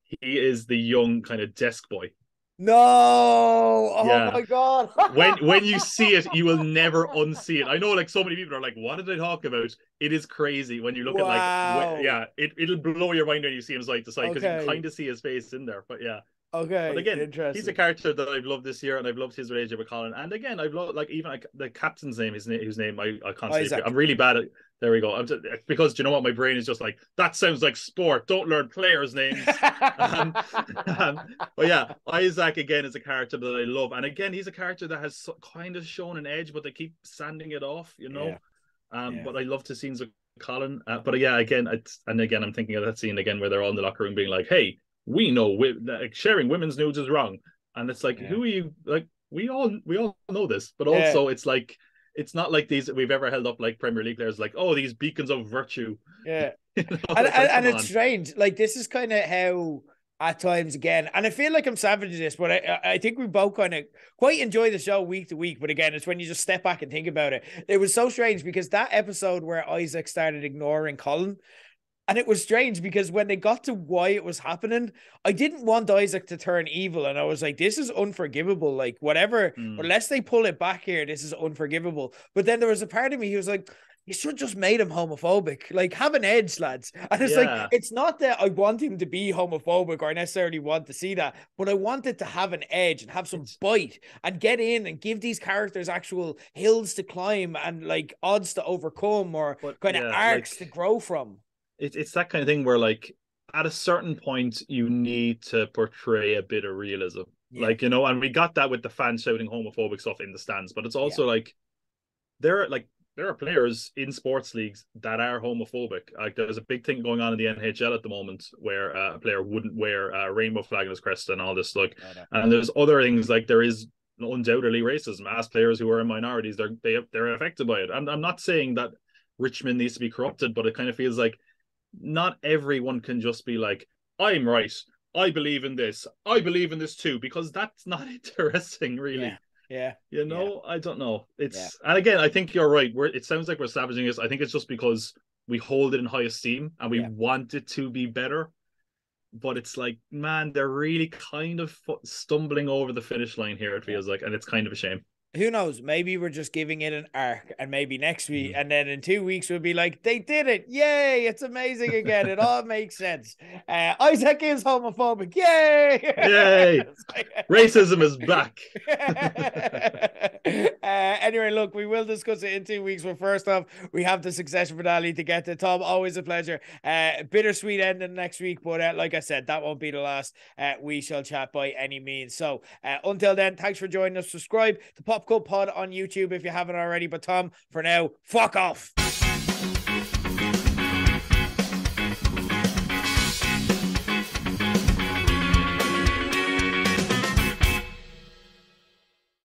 B: he is the young kind of desk boy.
A: No! Oh my God!
B: when you see it, you will never unsee it. I know, like so many people are like, "What did I talk about?" It is crazy when you look at like, it'll blow your mind when you see him side to side because you can kind of see his face in there. But
A: okay,
B: but again, he's a character that I've loved this year, and I've loved his relationship with Colin. And again, I've loved like even like the captain's name, whose name I can't say. I'm really bad at. There we go. Because do you know what? My brain is just like that sounds like sport. Don't learn players' names. But yeah, Isaac again is a character that I love, and again he's a character that has kind of shown an edge, but they keep sanding it off, you know. But I love the scenes with Colin. But again, I'm thinking of that scene again where they're all in the locker room being like, "Hey, we know like, sharing women's nudes is wrong," and it's like, who are you? Like, we all know this, but also it's like. It's not like these we've ever held up like Premier League players like, oh, these beacons of virtue.
A: Yeah. And it's strange. Like this is kind of how at times again, and I feel like I'm savage at this, but I think we both kind of quite enjoy the show week to week. But again, it's when you just step back and think about it. It was so strange because that episode where Isaac started ignoring Colin. And it was strange because when they got to why it was happening, I didn't want Isaac to turn evil. And I was like, this is unforgivable. Like, whatever, unless they pull it back here, this is unforgivable. But then there was a part of me who was like, you should just made him homophobic. Like, have an edge, lads. And it's like,
B: Yeah,
A: it's not that I want him to be homophobic or I necessarily want to see that, but I want it to have an edge and have some
B: it's
A: bite and get in and give these characters actual hills to climb and like odds to overcome or
B: but
A: kind of
B: yeah,
A: arcs to
B: like
A: grow from.
B: it's that kind of thing where like at a certain point you need to portray a bit of realism.
A: Yeah,
B: Like, you know, and we got that with the fans shouting homophobic stuff in the stands, but it's
A: yeah,
B: also like there are players in sports leagues that are homophobic. Like there's a big thing going on in the NHL at the moment where a player wouldn't wear a rainbow flag on his crest and all this. Like,
A: no, no.
B: and there's other things like there is undoubtedly racism as players who are in minorities. They're affected by it. I'm not saying that Richmond needs to be corrupted, but it kind of feels like not everyone can just be like, I'm right. I believe in this. I believe in this too, because that's not interesting,
A: Yeah,
B: really.
A: yeah,
B: You
A: yeah,
B: know, I don't know.
A: yeah,
B: And again, I think you're right. It sounds like we're savaging this. I think it's just because we hold it in high esteem and we
A: yeah.
B: want it to be better. But it's like, man, they're really kind of stumbling over the finish line here, it
A: Yeah.
B: feels like, and it's kind of a shame.
A: Who knows? Maybe we're just giving it an arc, and maybe next week,
B: Mm.
A: and then in 2 weeks, we'll be like, they did it. Yay. It's amazing again. It all makes sense. Isaac is homophobic. Yay.
B: Yay! Racism is back.
A: Anyway, look, we will discuss it in 2 weeks. But first off, we have the succession finale to get to. Tom, always a pleasure. Bittersweet ending next week, but like I said, that won't be the last. We shall chat by any means. So until then, thanks for joining us. Subscribe to Pop Cup Pod on YouTube if you haven't already. But Tom, for now, fuck off.